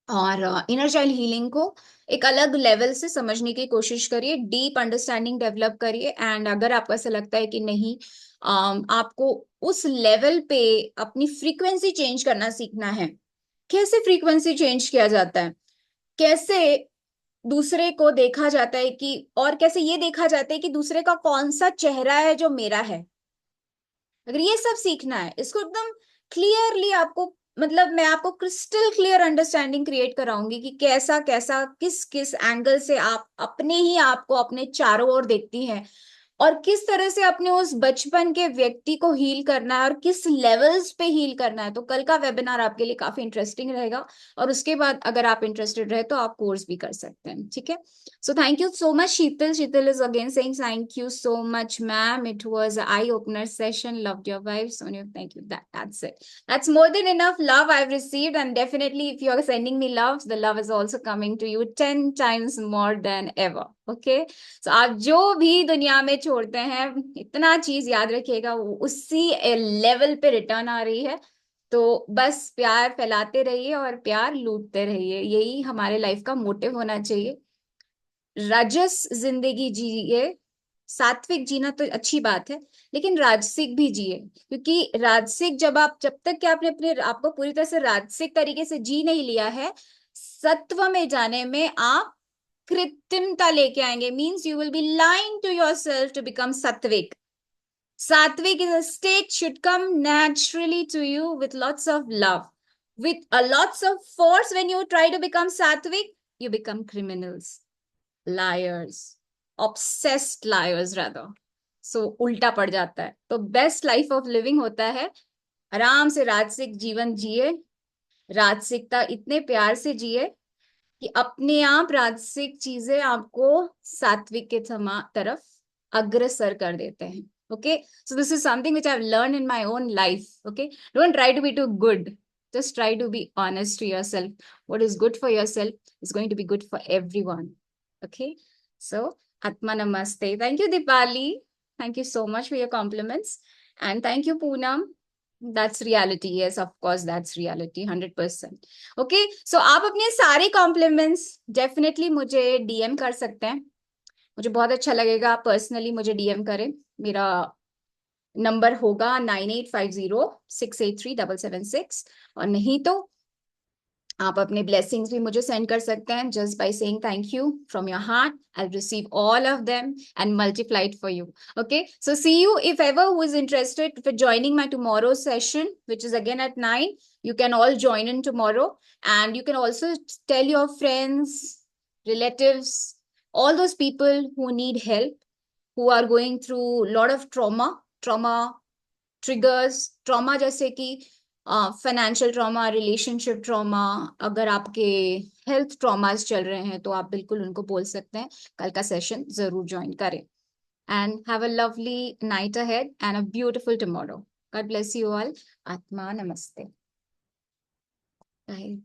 और इनर चाइल्ड हीलिंग को एक अलग लेवल से समझने की कोशिश करिए, डीप अंडरस्टैंडिंग डेवलप करिए. एंड अगर आपको ऐसा लगता है कि नहीं, आपको उस लेवल पे अपनी फ्रीक्वेंसी चेंज करना सीखना है, कैसे फ्रीक्वेंसी चेंज किया जाता है, कैसे दूसरे को देखा जाता है कि, और कैसे ये देखा जाता है कि दूसरे का कौन सा चेहरा है जो मेरा है, अगर ये सब सीखना है, इसको एकदम क्लियरली आपको, मतलब मैं आपको क्रिस्टल क्लियर अंडरस्टैंडिंग क्रिएट कराऊंगी कि कैसा कैसा किस किस एंगल से आप अपने ही आप को अपने चारों ओर देखती हैं और किस तरह से अपने उस बचपन के व्यक्ति को हील करना है और किस लेवल्स पे हील करना है. तो कल का वेबिनार आपके लिए काफी इंटरेस्टिंग रहेगा और उसके बाद अगर आप इंटरेस्टेड रहे तो आप कोर्स भी कर सकते हैं. ठीक है. So thank you so much. Sheetal is again saying thank you so much ma'am, it was eye opener session, loved your vibes on you. Thank you. That's it. That's more than enough love I've received, and definitely if you are sending me love, the love is also coming to you 10 times more than ever. Okay. So आप जो भी दुनिया में छोड़ते हैं, इतना चीज याद रखिएगा, वो उसी लेवल पे रिटर्न आ रही है. तो बस प्यार फैलाते रहिए और प्यार लूटते रहिए, यही हमारे लाइफ का मोटिव होना चाहिए. राजस जिंदगी जिए, सात्विक जीना तो अच्छी बात है, लेकिन राजसिक भी जिए. क्योंकि राजसिक जब तक कि आपने अपने आपको पूरी तरह से राजसिक तरीके से जी नहीं लिया है, सत्व में जाने में आप कृत्रिमता लेके आएंगे. Means you will be lying to your self to become sattvic. Sattvic is a state should come naturally to you with lots of love, with a lots of force. When you try to become sattvic, you become criminals, liars, obsessed liars rather. So उल्टा पड़ जाता है. तो best life of living होता है आराम से राजसिक जीवन जिए, राजसिकता इतने प्यार से जिए कि अपने आप राजसिक चीजें आपको सात्विक के तरफ अग्रसर कर देते हैं. Okay, so this is something which I've learned in my own life. Okay, don't try to be too good, just try to be honest to yourself. What is good for yourself is going to be good for everyone. Okay, so Atma Namaste. Thank you Dipali, thank you so much for your compliments, and thank you Poonam. That's reality. Yes, of course, that's reality. 100%. Okay, so आप अपने सारे compliments definitely मुझे DM कर सकते हैं. मुझे बहुत अच्छा लगेगा आप पर्सनली मुझे DM करें. मेरा नंबर होगा 9850683776. और नहीं तो आप अपने ब्लेसिंग्स भी मुझे सेंड कर सकते हैं. Just by saying thank you from your heart, I will receive all of them and multiply it for you. Okay, so see you if ever who is interested for joining my tomorrow session, which is again at 9. You can all join in tomorrow, and you can also tell your friends, relatives, all those people who need help, who are going through a lot of trauma triggers, trauma जैसे कि financial trauma, relationship trauma. अगर आपके health traumas चल रहे हैं तो आप बिल्कुल उनको बोल सकते हैं कल का सेशन जरूर ज्वाइन करें. And have a lovely night ahead and a beautiful tomorrow. God bless you all. Atma Namaste. Bye.